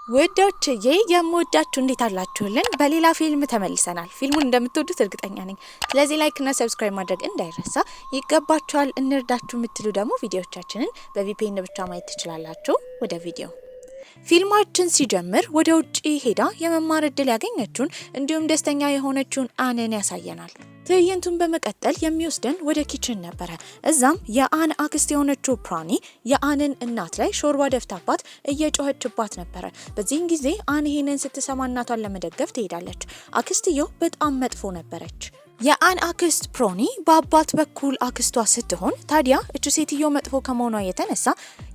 ወዳጆቼ የምወዳችሁ እንዴት አላችሁልን? በሌላ ፊልም ተመልሰናል። ፊልሙን እንደምትወዱት እርግጠኛ ነኝ። ስለዚህ ላይክ እና ሰብስክራይብ ማድረግ እንዳይረሳ። ይገባችኋል። እንርዳችሁ የምትሉ ደግሞ ቪዲዮዎቻችንን በቪፒኤን ብቻ ማየት ትችላላችሁ። ወደ ቪዲዮ ፊልማችን ሲጀምር ወደ ውጪ ሄዳ የመማር እድል ያገኘችውን እንዲሁም ደስተኛ የሆነችውን አንን ያሳየናል። ትዕይንቱን በመቀጠል የሚወስደን ወደ ኪችን ነበረ። እዛም የአን አክስት የሆነችው ፕራኒ የአንን እናት ላይ ሾርባ ደፍታባት እየጮኸችባት ነበረ። በዚህን ጊዜ አን ይሄንን ስትሰማ እናቷን ለመደገፍ ትሄዳለች። አክስትየው በጣም መጥፎ ነበረች። የአን አክስት ፕሮኒ በአባት በኩል አክስቷ ስትሆን ታዲያ እቺ ሴትዮ መጥፎ ከመሆኗ የተነሳ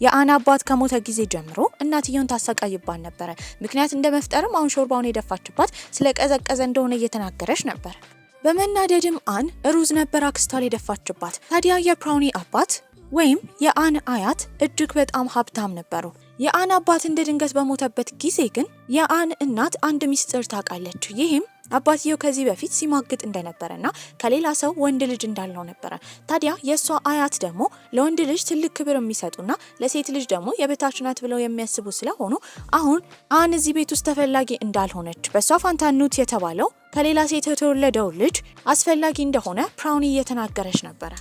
የአን አባት ከሞተ ጊዜ ጀምሮ እናትየውን ታሰቃይባት ነበረ። ምክንያት እንደመፍጠርም አሁን ሾርባውን የደፋችባት ስለቀዘቀዘ እንደሆነ እየተናገረች ነበር። በመናደድም አን ሩዝ ነበር አክስቷ ላይ ደፋችባት። ታዲያ የፕራኒ አባት ወይም የአን አያት እጅግ በጣም ሀብታም ነበሩ። የአን አባት እንደ ድንገት በሞተበት ጊዜ ግን የአን እናት አንድ ሚስጥር ታውቃለች። ይህም አባትየው ከዚህ በፊት ሲማግጥ እንደነበረና ከሌላ ሰው ወንድ ልጅ እንዳለው ነበረ። ታዲያ የሷ አያት ደግሞ ለወንድ ልጅ ትልቅ ክብር የሚሰጡና ለሴት ልጅ ደግሞ የበታች ናት ብለው የሚያስቡ ስለሆኑ አሁን አን እዚህ ቤት ውስጥ ተፈላጊ እንዳልሆነች በሷ ፋንታ ኑት የተባለው ከሌላ ሴት የተወለደው ልጅ አስፈላጊ እንደሆነ ፕራኒ እየተናገረች ነበረ።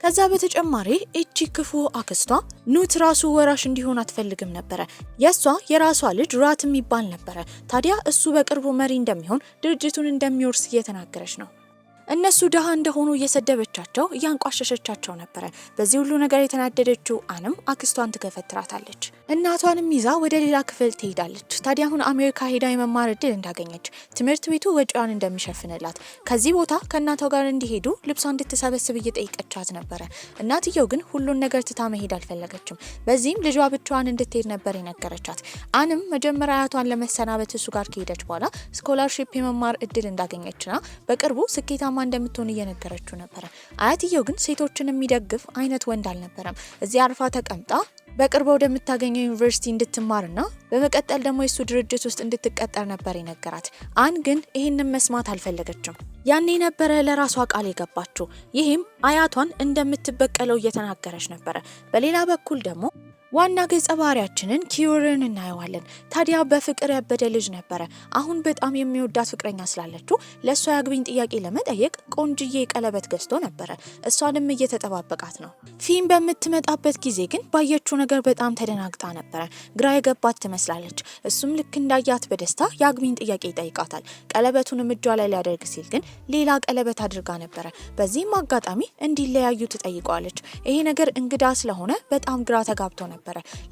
ከዛ በተጨማሪ እቺ ክፉ አክስቷ ኑት ራሱ ወራሽ እንዲሆን አትፈልግም ነበረ። የሷ የራሷ ልጅ ራት የሚባል ነበረ። ታዲያ እሱ በቅርቡ መሪ እንደሚሆን ድርጅቱን እንደሚወርስ እየተናገረች ነው። እነሱ ደሃ እንደሆኑ እየሰደበቻቸው እያንቋሸሸቻቸው ነበረ። በዚህ ሁሉ ነገር የተናደደችው አንም አክስቷን ትገፈትራታለች። እናቷንም ይዛ ወደ ሌላ ክፍል ትሄዳለች። ታዲያ አሁን አሜሪካ ሄዳ የመማር እድል እንዳገኘች ትምህርት ቤቱ ወጪዋን እንደሚሸፍንላት ከዚህ ቦታ ከእናቷ ጋር እንዲሄዱ ልብሷ እንድትሰበስብ እየጠየቀቻት ነበረ። እናትየው ግን ሁሉን ነገር ትታ መሄድ አልፈለገችም። በዚህም ልጇ ብቻዋን እንድትሄድ ነበር የነገረቻት። አንም መጀመሪያ አያቷን ለመሰናበት እሱ ጋር ከሄደች በኋላ ስኮላርሺፕ የመማር እድል እንዳገኘችና በቅርቡ ስኬታ እንደምትሆን እየነገረችው ነበር። አያትየው ግን ሴቶችን የሚደግፍ አይነት ወንድ አልነበረም። እዚህ አርፋ ተቀምጣ በቅርቡ ወደምታገኘው ዩኒቨርሲቲ እንድትማርና በመቀጠል ደግሞ የሱ ድርጅት ውስጥ እንድትቀጠር ነበር የነገራት። አን ግን ይህንን መስማት አልፈለገችም። ያኔ ነበረ ለራሷ ቃል የገባችው። ይህም አያቷን እንደምትበቀለው እየተናገረች ነበረ። በሌላ በኩል ደግሞ ዋና ገጸ ባህሪያችንን ኪዮርን እናየዋለን። ታዲያ በፍቅር ያበደ ልጅ ነበረ። አሁን በጣም የሚወዳት ፍቅረኛ ስላለችው ለሷ ያግቢኝ ጥያቄ ለመጠየቅ ቆንጅዬ ቀለበት ገዝቶ ነበረ። እሷንም እየተጠባበቃት ነው። ፊም በምትመጣበት ጊዜ ግን ባየችው ነገር በጣም ተደናግጣ ነበረ። ግራ የገባት ትመስላለች። እሱም ልክ እንዳያት በደስታ ያግቢኝ ጥያቄ ይጠይቃታል። ቀለበቱንም እጇ ላይ ሊያደርግ ሲል ግን ሌላ ቀለበት አድርጋ ነበረ። በዚህም አጋጣሚ እንዲለያዩ ትጠይቀዋለች። ይሄ ነገር እንግዳ ስለሆነ በጣም ግራ ተጋብቶ ነበር።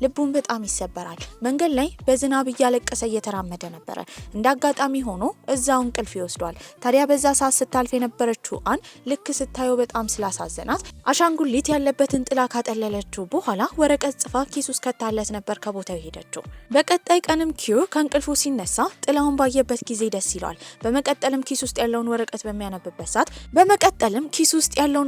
ልቡን በጣም ይሰበራል። መንገድ ላይ በዝናብ እያለቀሰ እየተራመደ ነበረ። እንዳጋጣሚ ሆኖ እዛው እንቅልፍ ይወስዷል። ታዲያ በዛ ሰዓት ስታልፍ የነበረችው አን ልክ ስታየው በጣም ስላሳዘናት አሻንጉሊት ያለበትን ጥላ ካጠለለችው በኋላ ወረቀት ጽፋ ኪስ ውስጥ ከታለት ነበር ከቦታው ሄደችው። በቀጣይ ቀንም ኪዩር ከእንቅልፉ ሲነሳ ጥላውን ባየበት ጊዜ ደስ ይለዋል። በመቀጠልም ኪስ ውስጥ ያለውን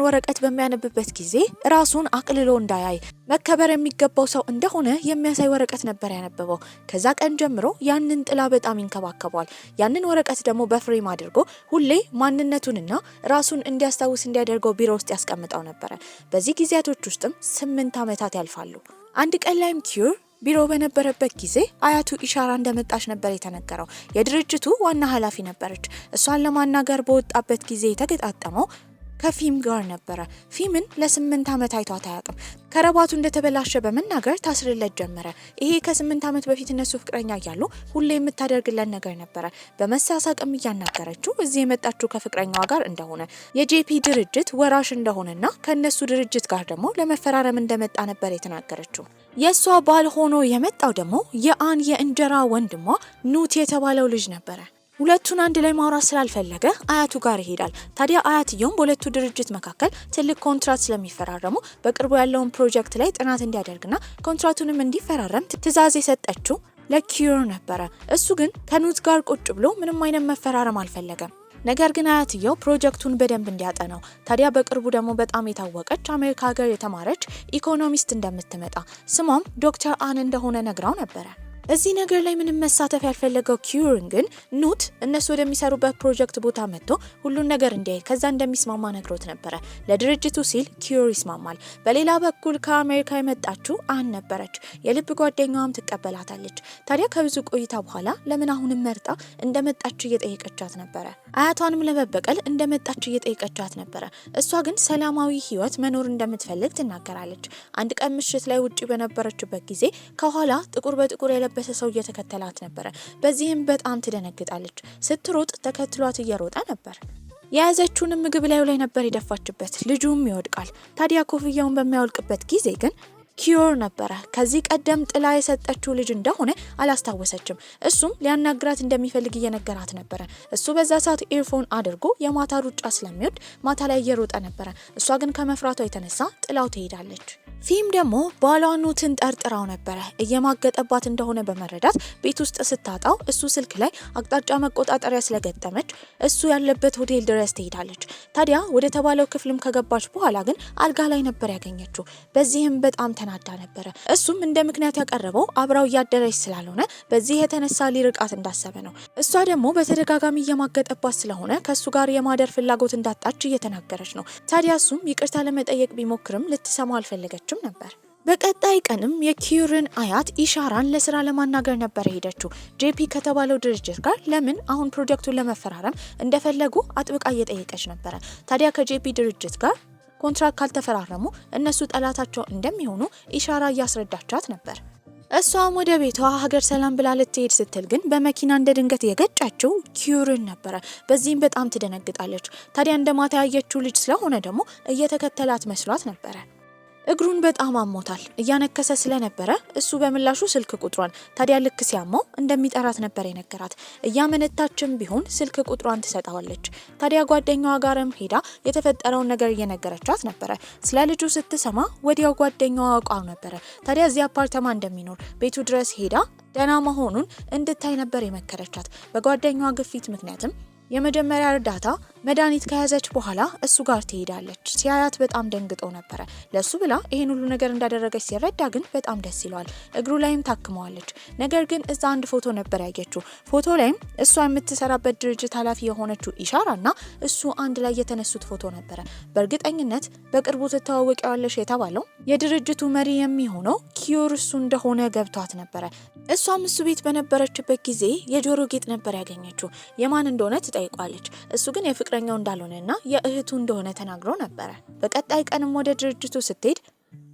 ወረቀት በሚያነብበት ጊዜ ራሱን አቅልሎ እንዳያይ መከበር የሚገባው ሰው እንደሆነ የሚያሳይ ወረቀት ነበር ያነበበው። ከዛ ቀን ጀምሮ ያንን ጥላ በጣም ይንከባከበዋል። ያንን ወረቀት ደግሞ በፍሬም አድርጎ ሁሌ ማንነቱንና ራሱን እንዲያስታውስ እንዲያደርገው ቢሮ ውስጥ ያስቀምጠው ነበረ። በዚህ ጊዜያቶች ውስጥም 8 ዓመታት ያልፋሉ። አንድ ቀን ላይም ኪዩር ቢሮ በነበረበት ጊዜ አያቱ ኢሻራ እንደመጣች ነበር የተነገረው። የድርጅቱ ዋና ኃላፊ ነበረች። እሷን ለማናገር በወጣበት ጊዜ የተገጣጠመው ከፊም ጋር ነበረ። ፊምን ለ8 ዓመት አይቷት አያውቅም። ከረባቱ እንደተበላሸ በመናገር ታስርለት ጀመረ። ይሄ ከ8 ዓመት በፊት እነሱ ፍቅረኛ እያሉ ሁሌ የምታደርግለት ነገር ነበረ። በመሳሳቅም እያናገረችው እዚህ የመጣችው ከፍቅረኛዋ ጋር እንደሆነ የጄፒ ድርጅት ወራሽ እንደሆነና ከነሱ ድርጅት ጋር ደግሞ ለመፈራረም እንደመጣ ነበር የተናገረችው። የሷ ባል ሆኖ የመጣው ደግሞ የአን የእንጀራ ወንድሟ ኑት የተባለው ልጅ ነበረ። ሁለቱን አንድ ላይ ማውራት ስላልፈለገ አያቱ ጋር ይሄዳል። ታዲያ አያትየውም በሁለቱ ድርጅት መካከል ትልቅ ኮንትራት ስለሚፈራረሙ በቅርቡ ያለውን ፕሮጀክት ላይ ጥናት እንዲያደርግና ኮንትራቱንም እንዲፈራረም ትዕዛዝ የሰጠችው ለኪዩር ነበረ። እሱ ግን ከኑት ጋር ቁጭ ብሎ ምንም አይነት መፈራረም አልፈለገም። ነገር ግን አያትየው ፕሮጀክቱን በደንብ እንዲያጠናው ታዲያ በቅርቡ ደግሞ በጣም የታወቀች አሜሪካ ሀገር የተማረች ኢኮኖሚስት እንደምትመጣ ስሟም ዶክተር አን እንደሆነ ነግራው ነበረ። እዚህ ነገር ላይ ምንም መሳተፍ ያልፈለገው ኪዩርን ግን ኑት እነሱ ወደሚሰሩበት ፕሮጀክት ቦታ መጥቶ ሁሉን ነገር እንዲያይ ከዛ እንደሚስማማ ነግሮት ነበረ። ለድርጅቱ ሲል ኪዩር ይስማማል። በሌላ በኩል ከአሜሪካ የመጣችው አን ነበረች። የልብ ጓደኛዋም ትቀበላታለች። ታዲያ ከብዙ ቆይታ በኋላ ለምን አሁንም መርጣ እንደመጣች እየጠየቀቻት ነበረ። አያቷንም ለመበቀል እንደመጣች እየጠየቀቻት ነበረ። እሷ ግን ሰላማዊ ህይወት መኖር እንደምትፈልግ ትናገራለች። አንድ ቀን ምሽት ላይ ውጪ በነበረችበት ጊዜ ከኋላ ጥቁር በጥቁር የለበሰ ሰው እየተከተላት ነበረ። በዚህም በጣም ትደነግጣለች። ስትሮጥ ተከትሏት እየሮጠ ነበር። የያዘችውንም ምግብ ላይ ነበር የደፋችበት። ልጁም ይወድቃል። ታዲያ ኮፍያውን በሚያወልቅበት ጊዜ ግን ኪዩር ነበረ። ከዚህ ቀደም ጥላ የሰጠችው ልጅ እንደሆነ አላስታወሰችም። እሱም ሊያናግራት እንደሚፈልግ እየነገራት ነበረ። እሱ በዛ ሰዓት ኢርፎን አድርጎ የማታ ሩጫ ስለሚወድ ማታ ላይ እየሮጠ ነበረ። እሷ ግን ከመፍራቷ የተነሳ ጥላው ትሄዳለች። ፊም ደግሞ ባሏ ኑትን ጠርጥራው ነበረ። እየማገጠባት እንደሆነ በመረዳት ቤት ውስጥ ስታጣው እሱ ስልክ ላይ አቅጣጫ መቆጣጠሪያ ስለገጠመች እሱ ያለበት ሆቴል ድረስ ትሄዳለች። ታዲያ ወደ ተባለው ክፍልም ከገባች በኋላ ግን አልጋ ላይ ነበር ያገኘችው። በዚህም በጣም ተናዳ ነበረ። እሱም እንደ ምክንያት ያቀረበው አብራው እያደረች ስላልሆነ በዚህ የተነሳ ሊርቃት እንዳሰበ ነው። እሷ ደግሞ በተደጋጋሚ እየማገጠባት ስለሆነ ከሱ ጋር የማደር ፍላጎት እንዳጣች እየተናገረች ነው። ታዲያ እሱም ይቅርታ ለመጠየቅ ቢሞክርም ልትሰማው አልፈለገችም ነበር። በቀጣይ ቀንም የኪዩርን አያት ኢሻራን ለስራ ለማናገር ነበር ሄደችው። ጄፒ ከተባለው ድርጅት ጋር ለምን አሁን ፕሮጀክቱን ለመፈራረም እንደፈለጉ አጥብቃ እየጠየቀች ነበረ። ታዲያ ከጄፒ ድርጅት ጋር ኮንትራክት ካልተፈራረሙ እነሱ ጠላታቸው እንደሚሆኑ ኢሻራ እያስረዳቻት ነበር። እሷም ወደ ቤቷ ሀገር ሰላም ብላ ልትሄድ ስትል ግን በመኪና እንደ ድንገት የገጫቸው ኪዩርን ነበረ። በዚህም በጣም ትደነግጣለች። ታዲያ እንደ ማታ ያየችው ልጅ ስለሆነ ደግሞ እየተከተላት መስሏት ነበረ። እግሩን በጣም አሞታል። እያነከሰ ስለነበረ እሱ በምላሹ ስልክ ቁጥሯን ታዲያ ልክ ሲያመው እንደሚጠራት ነበር የነገራት። እያመነታችም ቢሆን ስልክ ቁጥሯን ትሰጣዋለች። ታዲያ ጓደኛዋ ጋርም ሄዳ የተፈጠረውን ነገር እየነገረቻት ነበረ። ስለ ልጁ ስትሰማ ወዲያው ጓደኛዋ አውቃው ነበረ። ታዲያ እዚህ አፓርተማ እንደሚኖር ቤቱ ድረስ ሄዳ ደህና መሆኑን እንድታይ ነበር የመከረቻት። በጓደኛዋ ግፊት ምክንያትም የመጀመሪያ እርዳታ መድኃኒት ከያዘች በኋላ እሱ ጋር ትሄዳለች። ሲያያት በጣም ደንግጦ ነበረ። ለሱ ብላ ይሄን ሁሉ ነገር እንዳደረገች ሲረዳ ግን በጣም ደስ ይለዋል። እግሩ ላይም ታክመዋለች። ነገር ግን እዛ አንድ ፎቶ ነበር ያየችው። ፎቶ ላይም እሷ የምትሰራበት ድርጅት ኃላፊ የሆነችው ኢሻራና እሱ አንድ ላይ የተነሱት ፎቶ ነበረ። በእርግጠኝነት በቅርቡ ትተዋወቂዋለሽ የተባለው የድርጅቱ መሪ የሚሆነው ኪዩር እሱ እንደሆነ ገብቷት ነበረ። እሷም እሱ ቤት በነበረችበት ጊዜ የጆሮ ጌጥ ነበር ያገኘችው። የማን እንደሆነ ትጠይቋለች። እሱ ግን የፍቅረኛው እንዳልሆነና የእህቱ እንደሆነ ተናግሮ ነበረ። በቀጣይ ቀንም ወደ ድርጅቱ ስትሄድ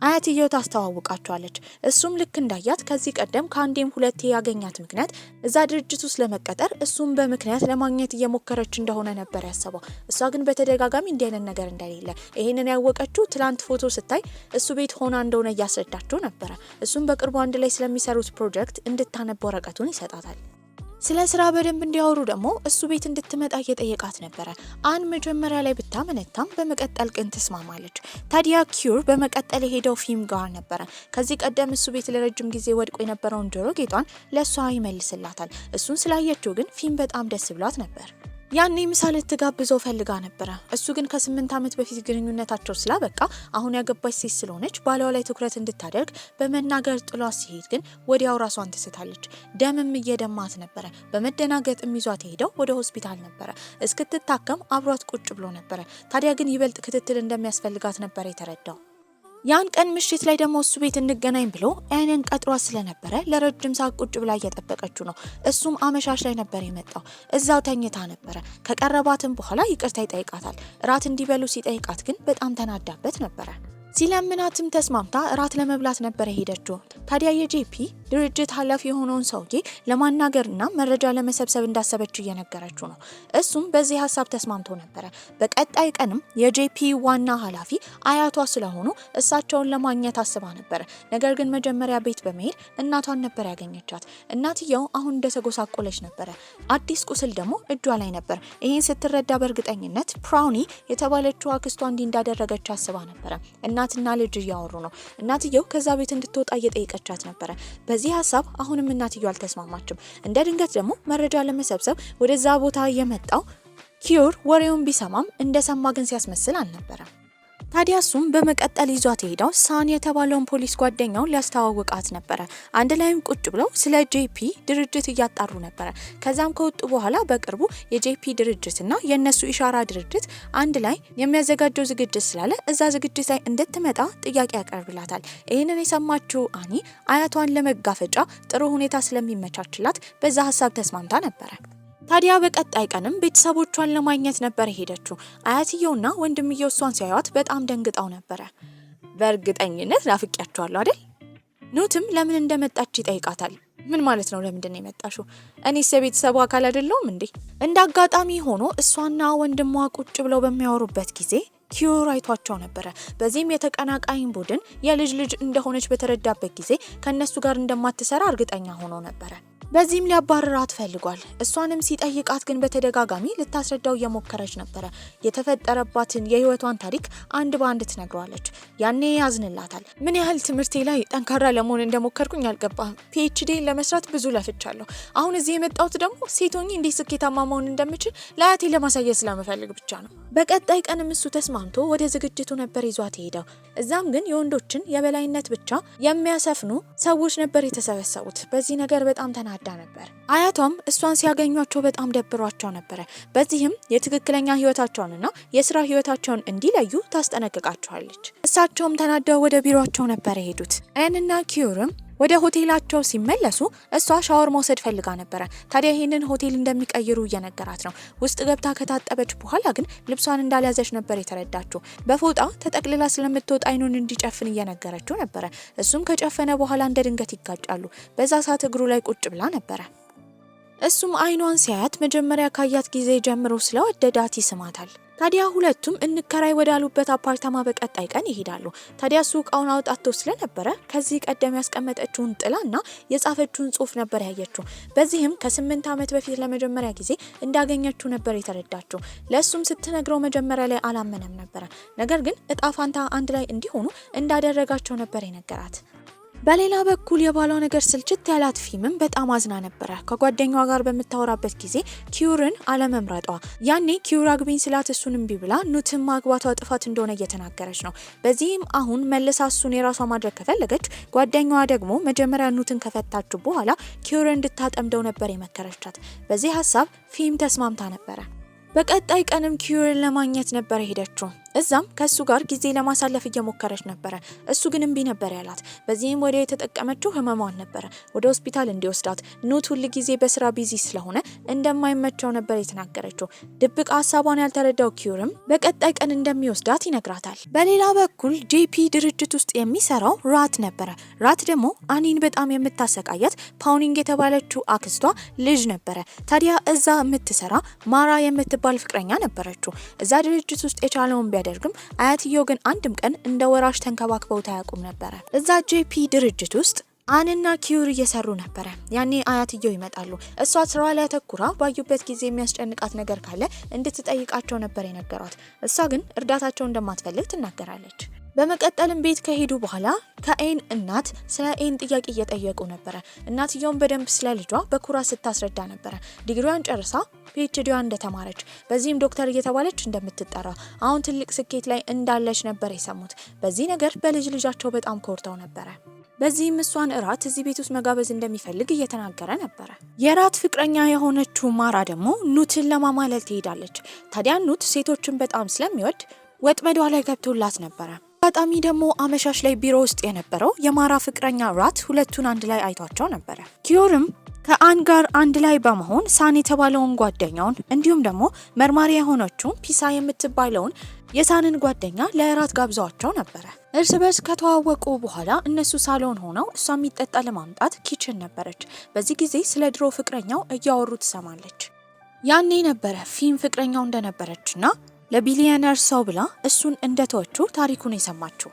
አያትየው ታስተዋውቃቸዋለች። እሱም ልክ እንዳያት ከዚህ ቀደም ከአንዴም ሁለቴ ያገኛት ምክንያት እዛ ድርጅቱ ስለመቀጠር እሱም በምክንያት ለማግኘት እየሞከረች እንደሆነ ነበር ያሰበው። እሷ ግን በተደጋጋሚ እንዲህ አይነት ነገር እንደሌለ ይሄንን ያወቀችው ትላንት ፎቶ ስታይ እሱ ቤት ሆና እንደሆነ እያስረዳችው ነበረ። እሱም በቅርቡ አንድ ላይ ስለሚሰሩት ፕሮጀክት እንድታነብ ወረቀቱን ይሰጣታል። ስለ ስራ በደንብ እንዲያወሩ ደግሞ እሱ ቤት እንድትመጣ እየጠየቃት ነበረ። አን መጀመሪያ ላይ ብታመነታም በመቀጠል ግን ትስማማለች። ታዲያ ኪዩር በመቀጠል የሄደው ፊም ጋር ነበረ። ከዚህ ቀደም እሱ ቤት ለረጅም ጊዜ ወድቆ የነበረውን ጆሮ ጌጧን ለሷ ይመልስላታል። እሱን ስላየችው ግን ፊም በጣም ደስ ብሏት ነበር። ያኔ ምሳ ልትጋብዘው ፈልጋ ነበረ። እሱ ግን ከ8 ዓመት በፊት ግንኙነታቸው ስላበቃ አሁን ያገባች ሴት ስለሆነች ባሏ ላይ ትኩረት እንድታደርግ በመናገር ጥሏት ሲሄድ ግን ወዲያው ራሷን ትስታለች። ደምም እየደማት ነበረ። በመደናገጥም ይዟት ሄደው ወደ ሆስፒታል ነበረ። እስክትታከም አብሯት ቁጭ ብሎ ነበረ። ታዲያ ግን ይበልጥ ክትትል እንደሚያስፈልጋት ነበር የተረዳው። ያን ቀን ምሽት ላይ ደግሞ እሱ ቤት እንገናኝ ብሎ አይነን ቀጥሯት ስለነበረ ለረጅም ሰዓት ቁጭ ብላ እየጠበቀችው ነው። እሱም አመሻሽ ላይ ነበር የመጣው። እዛው ተኝታ ነበረ። ከቀረባትም በኋላ ይቅርታ ይጠይቃታል። እራት እንዲበሉ ሲጠይቃት ግን በጣም ተናዳበት ነበረ። ሲለምናትም ተስማምታ እራት ለመብላት ነበር ሄደችው። ታዲያ የጄፒ ድርጅት ኃላፊ የሆነውን ሰውዬ ለማናገርና መረጃ ለመሰብሰብ እንዳሰበች እየነገረችው ነው። እሱም በዚህ ሀሳብ ተስማምቶ ነበረ። በቀጣይ ቀንም የጄፒ ዋና ኃላፊ አያቷ ስለሆኑ እሳቸውን ለማግኘት አስባ ነበረ። ነገር ግን መጀመሪያ ቤት በመሄድ እናቷን ነበር ያገኘቻት። እናትየው አሁን እንደተጎሳቆለች ነበረ። አዲስ ቁስል ደግሞ እጇ ላይ ነበር። ይህን ስትረዳ በእርግጠኝነት ፕራውኒ የተባለችው አክስቷ እንዲህ እንዳደረገች አስባ ነበረ። እናትና ልጅ እያወሩ ነው። እናትየው ከዛ ቤት እንድትወጣ እየጠየቀቻት ነበረ። በዚህ ሀሳብ አሁንም እናትየው አልተስማማችም። እንደ ድንገት ደግሞ መረጃ ለመሰብሰብ ወደዛ ቦታ የመጣው ኪዩር ወሬውን ቢሰማም እንደሰማ ግን ሲያስመስል አልነበረም። ታዲያ እሱም በመቀጠል ይዟት ሄደው ሳን የተባለውን ፖሊስ ጓደኛውን ሊያስተዋውቃት ነበረ። አንድ ላይም ቁጭ ብለው ስለ ጄፒ ድርጅት እያጣሩ ነበረ። ከዛም ከወጡ በኋላ በቅርቡ የጄፒ ድርጅትና የነሱ ኢሻራ ድርጅት አንድ ላይ የሚያዘጋጀው ዝግጅት ስላለ እዛ ዝግጅት ላይ እንድትመጣ ጥያቄ ያቀርብላታል። ይህንን የሰማችው አኒ አያቷን ለመጋፈጫ ጥሩ ሁኔታ ስለሚመቻችላት በዛ ሀሳብ ተስማምታ ነበረ። ታዲያ በቀጣይ ቀንም ቤተሰቦቿን ለማግኘት ነበር ሄደችው። አያትየውና ወንድምየው እሷን ሲያዩት በጣም ደንግጠው ነበረ። በእርግጠኝነት ናፍቄያቸዋለሁ አይደል? ኑትም ለምን እንደመጣች ይጠይቃታል። ምን ማለት ነው? ለምንድን ነው የመጣሽው? እኔስ የቤተሰቡ አካል አይደለሁም እንዴ? እንደ አጋጣሚ ሆኖ እሷና ወንድሟ ቁጭ ብለው በሚያወሩበት ጊዜ ኪዩር አይቷቸው ነበረ። በዚህም የተቀናቃኝ ቡድን የልጅ ልጅ እንደሆነች በተረዳበት ጊዜ ከነሱ ጋር እንደማትሰራ እርግጠኛ ሆኖ ነበረ። በዚህም ሊያባርራት ፈልጓል። እሷንም ሲጠይቃት ግን በተደጋጋሚ ልታስረዳው እየሞከረች ነበረ። የተፈጠረባትን የህይወቷን ታሪክ አንድ በአንድ ትነግሯለች። ያኔ ያዝንላታል። ምን ያህል ትምህርቴ ላይ ጠንካራ ለመሆን እንደሞከርኩኝ አልገባም። ፒኤችዲ ለመስራት ብዙ ለፍቻለሁ። አሁን እዚህ የመጣሁት ደግሞ ሴቶኝ እንዴት ስኬታማ መሆን እንደምችል ለአያቴ ለማሳየት ስለምፈልግ ብቻ ነው። በቀጣይ ቀንም እሱ ተስማምቶ ወደ ዝግጅቱ ነበር ይዟት ሄደው። እዛም ግን የወንዶችን የበላይነት ብቻ የሚያሰፍኑ ሰዎች ነበር የተሰበሰቡት። በዚህ ነገር በጣም ተናዳ ነበር። አያቷም እሷን ሲያገኟቸው በጣም ደብሯቸው ነበረ። በዚህም የትክክለኛ ህይወታቸውንና የስራ ህይወታቸውን እንዲለዩ ታስጠነቅቃቸዋለች። እሳቸውም ተናደው ወደ ቢሮአቸው ነበር የሄዱት። አይንና ኪዩርም ወደ ሆቴላቸው ሲመለሱ እሷ ሻወር መውሰድ ፈልጋ ነበረ። ታዲያ ይሄንን ሆቴል እንደሚቀይሩ እየነገራት ነው። ውስጥ ገብታ ከታጠበች በኋላ ግን ልብሷን እንዳልያዘች ነበር የተረዳችው። በፎጣ ተጠቅልላ ስለምትወጣ አይኑን እንዲጨፍን እየነገረችው ነበረ። እሱም ከጨፈነ በኋላ እንደ ድንገት ይጋጫሉ። በዛ ሰዓት እግሩ ላይ ቁጭ ብላ ነበረ። እሱም አይኗን ሲያያት መጀመሪያ ካያት ጊዜ ጀምሮ ስለወደዳት ይስማታል። ታዲያ ሁለቱም እንከራይ ወዳሉበት አፓርታማ በቀጣይ ቀን ይሄዳሉ። ታዲያ እሱ እቃውን አውጣቶ ስለነበረ ከዚህ ቀደም ያስቀመጠችውን ጥላና የጻፈችውን ጽሑፍ ነበር ያየችው። በዚህም ከ8 ዓመት በፊት ለመጀመሪያ ጊዜ እንዳገኘችው ነበር የተረዳችው። ለእሱም ስትነግረው መጀመሪያ ላይ አላመነም ነበረ። ነገር ግን እጣ ፋንታ አንድ ላይ እንዲሆኑ እንዳደረጋቸው ነበር የነገራት። በሌላ በኩል የባሏ ነገር ስልችት ያላት ፊምም በጣም አዝና ነበረ። ከጓደኛዋ ጋር በምታወራበት ጊዜ ኪዩርን አለመምረጧ፣ ያኔ ኪዩር አግቢኝ ስላት እሱን እምቢ ብላ ኑትን ማግባቷ ጥፋት እንደሆነ እየተናገረች ነው። በዚህም አሁን መልሳ እሱን የራሷ ማድረግ ከፈለገች፣ ጓደኛዋ ደግሞ መጀመሪያ ኑትን ከፈታችሁ በኋላ ኪዩርን እንድታጠምደው ነበር የመከረቻት። በዚህ ሀሳብ ፊም ተስማምታ ነበረ። በቀጣይ ቀንም ኪዩርን ለማግኘት ነበር ሄደችው። እዛም ከሱ ጋር ጊዜ ለማሳለፍ እየሞከረች ነበረ። እሱ ግን እምቢ ነበር ያላት። በዚህም ወዲያው የተጠቀመችው ህመሟን ነበረ። ወደ ሆስፒታል እንዲወስዳት ኑት ሁል ጊዜ በስራ ቢዚ ስለሆነ እንደማይመቸው ነበር የተናገረችው። ድብቅ ሀሳቧን ያልተረዳው ኪዩርም በቀጣይ ቀን እንደሚወስዳት ይነግራታል። በሌላ በኩል ጄፒ ድርጅት ውስጥ የሚሰራው ራት ነበረ። ራት ደግሞ አኒን በጣም የምታሰቃያት ፓውኒንግ የተባለችው አክስቷ ልጅ ነበረ። ታዲያ እዛ የምትሰራ ማራ የምትባል ፍቅረኛ ነበረችው። እዛ ድርጅት ውስጥ የቻለውን ቢያደርግም አያትየው ግን አንድም ቀን እንደ ወራሽ ተንከባክበው ታያቁም ነበረ። እዛ ጄፒ ድርጅት ውስጥ አንና ኪዩር እየሰሩ ነበረ። ያኔ አያትየው ይመጣሉ። እሷ ስራ ላይ ተኩራ ባዩበት ጊዜ የሚያስጨንቃት ነገር ካለ እንድትጠይቃቸው ነበር የነገሯት። እሷ ግን እርዳታቸው እንደማትፈልግ ትናገራለች። በመቀጠልም ቤት ከሄዱ በኋላ ከኤን እናት ስለ ኤን ጥያቄ እየጠየቁ ነበረ። እናትየውም በደንብ ስለ ልጇ በኩራት ስታስረዳ ነበረ። ዲግሪዋን ጨርሳ ፒኤችዲዋን እንደተማረች፣ በዚህም ዶክተር እየተባለች እንደምትጠራ፣ አሁን ትልቅ ስኬት ላይ እንዳለች ነበር የሰሙት። በዚህ ነገር በልጅ ልጃቸው በጣም ኮርተው ነበረ። በዚህም እሷን እራት እዚህ ቤት ውስጥ መጋበዝ እንደሚፈልግ እየተናገረ ነበረ። የራት ፍቅረኛ የሆነችው ማራ ደግሞ ኑትን ለማማለል ትሄዳለች። ታዲያ ኑት ሴቶችን በጣም ስለሚወድ ወጥመዷ ላይ ገብቶላት ነበረ። በጣም ደግሞ አመሻሽ ላይ ቢሮ ውስጥ የነበረው የማራ ፍቅረኛ ራት ሁለቱን አንድ ላይ አይቷቸው ነበረ። ኪዩርም ከአን ጋር አንድ ላይ በመሆን ሳን የተባለውን ጓደኛውን እንዲሁም ደግሞ መርማሪ የሆነችው ፒሳ የምትባለውን የሳንን ጓደኛ ለእራት ጋብዘዋቸው ነበረ። እርስ በርስ ከተዋወቁ በኋላ እነሱ ሳሎን ሆነው እሷ የሚጠጣ ለማምጣት ኪችን ነበረች። በዚህ ጊዜ ስለ ድሮ ፍቅረኛው እያወሩ ትሰማለች። ያኔ ነበረ ፊም ፍቅረኛው እንደነበረችና ለቢሊየነር ሰው ብላ እሱን እንደተወችው ታሪኩን የሰማችው።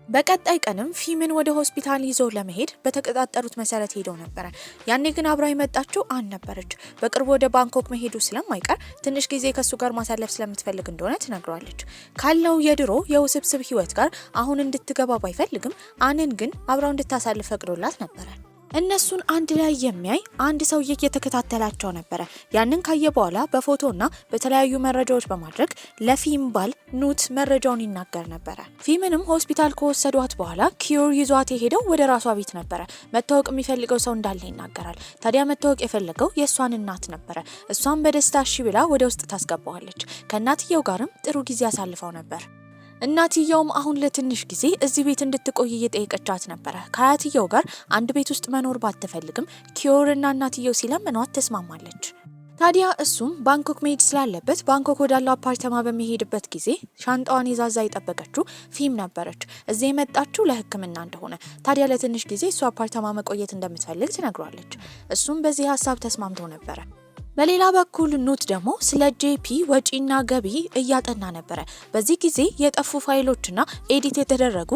በቀጣይ ቀንም ፊምን ወደ ሆስፒታል ይዞ ለመሄድ በተቀጣጠሩት መሰረት ሄደው ነበረ። ያኔ ግን አብራ የመጣችው አን ነበረች። በቅርቡ ወደ ባንኮክ መሄዱ ስለማይቀር ትንሽ ጊዜ ከሱ ጋር ማሳለፍ ስለምትፈልግ እንደሆነ ትነግረዋለች። ካለው የድሮ የውስብስብ ህይወት ጋር አሁን እንድትገባ ባይፈልግም አንን ግን አብራው እንድታሳልፍ ፈቅዶላት ነበረ። እነሱን አንድ ላይ የሚያይ አንድ ሰውዬ እየተከታተላቸው ነበረ። ያንን ካየ በኋላ በፎቶና በተለያዩ መረጃዎች በማድረግ ለፊም ባል ኑት መረጃውን ይናገር ነበረ። ፊምንም ሆስፒታል ከወሰዷት በኋላ ኪዩር ይዟት የሄደው ወደ ራሷ ቤት ነበረ። መታወቅ የሚፈልገው ሰው እንዳለ ይናገራል። ታዲያ መታወቅ የፈለገው የእሷን እናት ነበረ። እሷም በደስታ እሺ ብላ ወደ ውስጥ ታስገባዋለች። ከእናትየው ጋርም ጥሩ ጊዜ አሳልፈው ነበር። እናትየውም አሁን ለትንሽ ጊዜ እዚህ ቤት እንድትቆይ እየጠየቀቻት ነበረ። ከአያትየው ጋር አንድ ቤት ውስጥ መኖር ባትፈልግም ኪዮርና እናትየው ሲለምኗት ተስማማለች። ታዲያ እሱም ባንኮክ መሄድ ስላለበት ባንኮክ ወዳለው አፓርተማ በሚሄድበት ጊዜ ሻንጣዋን ይዛዛ የጠበቀችው ፊም ነበረች። እዚህ የመጣችው ለሕክምና እንደሆነ፣ ታዲያ ለትንሽ ጊዜ እሱ አፓርተማ መቆየት እንደምትፈልግ ትነግሯለች። እሱም በዚህ ሀሳብ ተስማምተው ነበረ። በሌላ በኩል ኑት ደግሞ ስለ ጄፒ ወጪና ገቢ እያጠና ነበረ። በዚህ ጊዜ የጠፉ ፋይሎችና ኤዲት የተደረጉ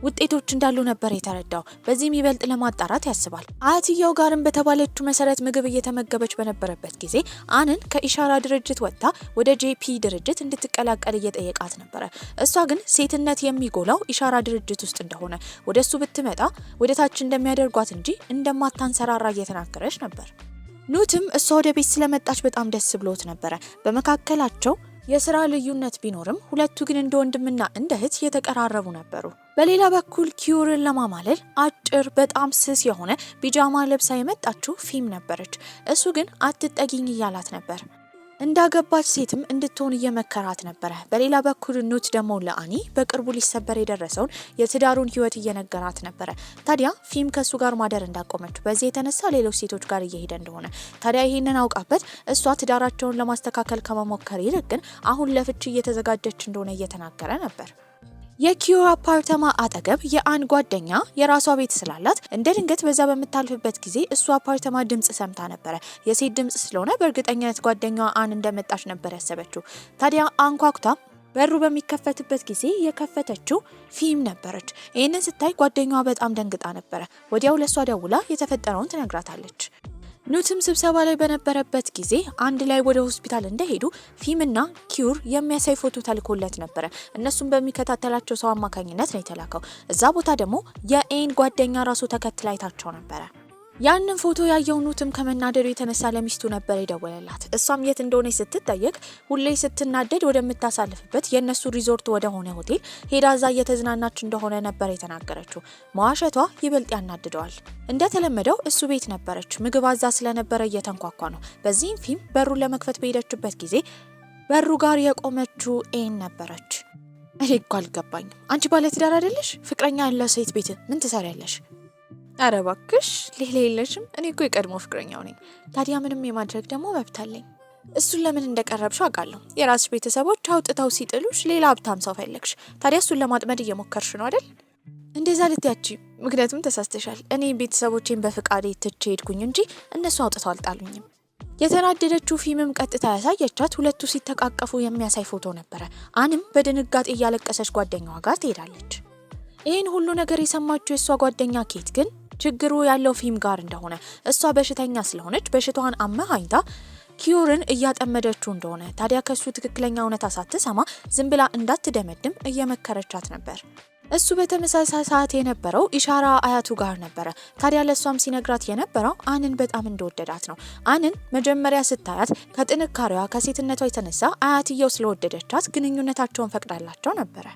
ውጤቶች እንዳሉ ነበር የተረዳው። በዚህም ይበልጥ ለማጣራት ያስባል። አያትየው ጋርም በተባለችው መሰረት ምግብ እየተመገበች በነበረበት ጊዜ አንን ከኢሻራ ድርጅት ወጥታ ወደ ጄፒ ድርጅት እንድትቀላቀል እየጠየቃት ነበረ። እሷ ግን ሴትነት የሚጎላው ኢሻራ ድርጅት ውስጥ እንደሆነ፣ ወደ እሱ ብትመጣ ወደ ታች እንደሚያደርጓት እንጂ እንደማታንሰራራ እየተናገረች ነበር። ኑትም እሷ ወደ ቤት ስለመጣች በጣም ደስ ብሎት ነበረ። በመካከላቸው የስራ ልዩነት ቢኖርም ሁለቱ ግን እንደ ወንድምና እንደ እህት የተቀራረቡ ነበሩ። በሌላ በኩል ኪዩርን ለማማለል አጭር በጣም ስስ የሆነ ቢጃማ ለብሳ የመጣችው ፊም ነበረች። እሱ ግን አትጠጊኝ እያላት ነበር። እንዳገባች ሴትም እንድትሆን እየመከራት ነበረ። በሌላ በኩል ኑት ደግሞ ለአኒ በቅርቡ ሊሰበር የደረሰውን የትዳሩን ህይወት እየነገራት ነበረ። ታዲያ ፊም ከሱ ጋር ማደር እንዳቆመች፣ በዚህ የተነሳ ሌሎች ሴቶች ጋር እየሄደ እንደሆነ፣ ታዲያ ይሄንን አውቃበት እሷ ትዳራቸውን ለማስተካከል ከመሞከር ይልቅ ግን አሁን ለፍቺ እየተዘጋጀች እንደሆነ እየተናገረ ነበር። የኪዩር አፓርተማ አጠገብ የአን ጓደኛ የራሷ ቤት ስላላት እንደ ድንገት በዛ በምታልፍበት ጊዜ እሱ አፓርተማ ድምጽ ሰምታ ነበረ። የሴት ድምጽ ስለሆነ በእርግጠኛነት ጓደኛዋ አን እንደመጣች ነበር ያሰበችው። ታዲያ አንኳኩታ በሩ በሚከፈትበት ጊዜ የከፈተችው ፊም ነበረች። ይህንን ስታይ ጓደኛዋ በጣም ደንግጣ ነበረ። ወዲያው ለሷ ደውላ የተፈጠረውን ትነግራታለች። ኑትም ስብሰባ ላይ በነበረበት ጊዜ አንድ ላይ ወደ ሆስፒታል እንደሄዱ ፊምና ኪዩር የሚያሳይ ፎቶ ተልኮለት ነበረ። እነሱም በሚከታተላቸው ሰው አማካኝነት ነው የተላከው። እዛ ቦታ ደግሞ የኤን ጓደኛ ራሱ ተከትላ አይታቸው ነበረ። ያንን ፎቶ ያየው ኑትም ከመናደዱ የተነሳ ለሚስቱ ነበር የደወለላት። እሷም የት እንደሆነች ስትጠየቅ ሁሌ ስትናደድ ወደምታሳልፍበት የነሱ ሪዞርት ወደ ሆነ ሆቴል ሄዳ እዛ እየተዝናናች እንደሆነ ነበር የተናገረችው። መዋሸቷ ይበልጥ ያናድደዋል። እንደተለመደው እሱ ቤት ነበረች። ምግብ አዛ ስለነበረ እየተንኳኳ ነው። በዚህም ፊም በሩን ለመክፈት በሄደችበት ጊዜ በሩ ጋር የቆመችው ኤን ነበረች። እኔ እኮ አልገባኝም። አንቺ ባለትዳር አይደለሽ? ፍቅረኛ ያለ ሴት ቤት ምን ትሰሪያለሽ? አረ እባክሽ ሌላ የለሽም? እኔ እኮ የቀድሞ ፍቅረኛው ነኝ። ታዲያ ምንም የማድረግ ደግሞ መብት አለኝ። እሱን ለምን እንደቀረብሽው አውቃለሁ። የራስሽ ቤተሰቦች አውጥተው ሲጥሉሽ ሌላ ሀብታም ሰው ፈለግሽ። ታዲያ እሱን ለማጥመድ እየሞከርሽ ነው አይደል? እንደዛ ልትያቺ፣ ምክንያቱም ተሳስተሻል። እኔ ቤተሰቦቼን በፍቃዴ ትቼ ሄድኩኝ እንጂ እነሱ አውጥተው አልጣሉኝም። የተናደደችው ፊምም ቀጥታ ያሳየቻት ሁለቱ ሲተቃቀፉ የሚያሳይ ፎቶ ነበረ። አንም በድንጋጤ እያለቀሰች ጓደኛዋ ጋር ትሄዳለች። ይህን ሁሉ ነገር የሰማችው የእሷ ጓደኛ ኬት ግን ችግሩ ያለው ፊም ጋር እንደሆነ፣ እሷ በሽተኛ ስለሆነች በሽታዋን አመሃኝታ ኪዩርን እያጠመደችው እንደሆነ፣ ታዲያ ከሱ ትክክለኛ እውነታ ሳትሰማ ዝም ብላ እንዳትደመድም እየመከረቻት ነበር። እሱ በተመሳሳይ ሰዓት የነበረው ኢሻራ አያቱ ጋር ነበረ። ታዲያ ለሷም ሲነግራት የነበረው አንን በጣም እንደወደዳት ነው። አንን መጀመሪያ ስታያት ከጥንካሬዋ ከሴትነቷ የተነሳ አያትየው ስለወደደቻት ግንኙነታቸውን ፈቅዳላቸው ነበረ።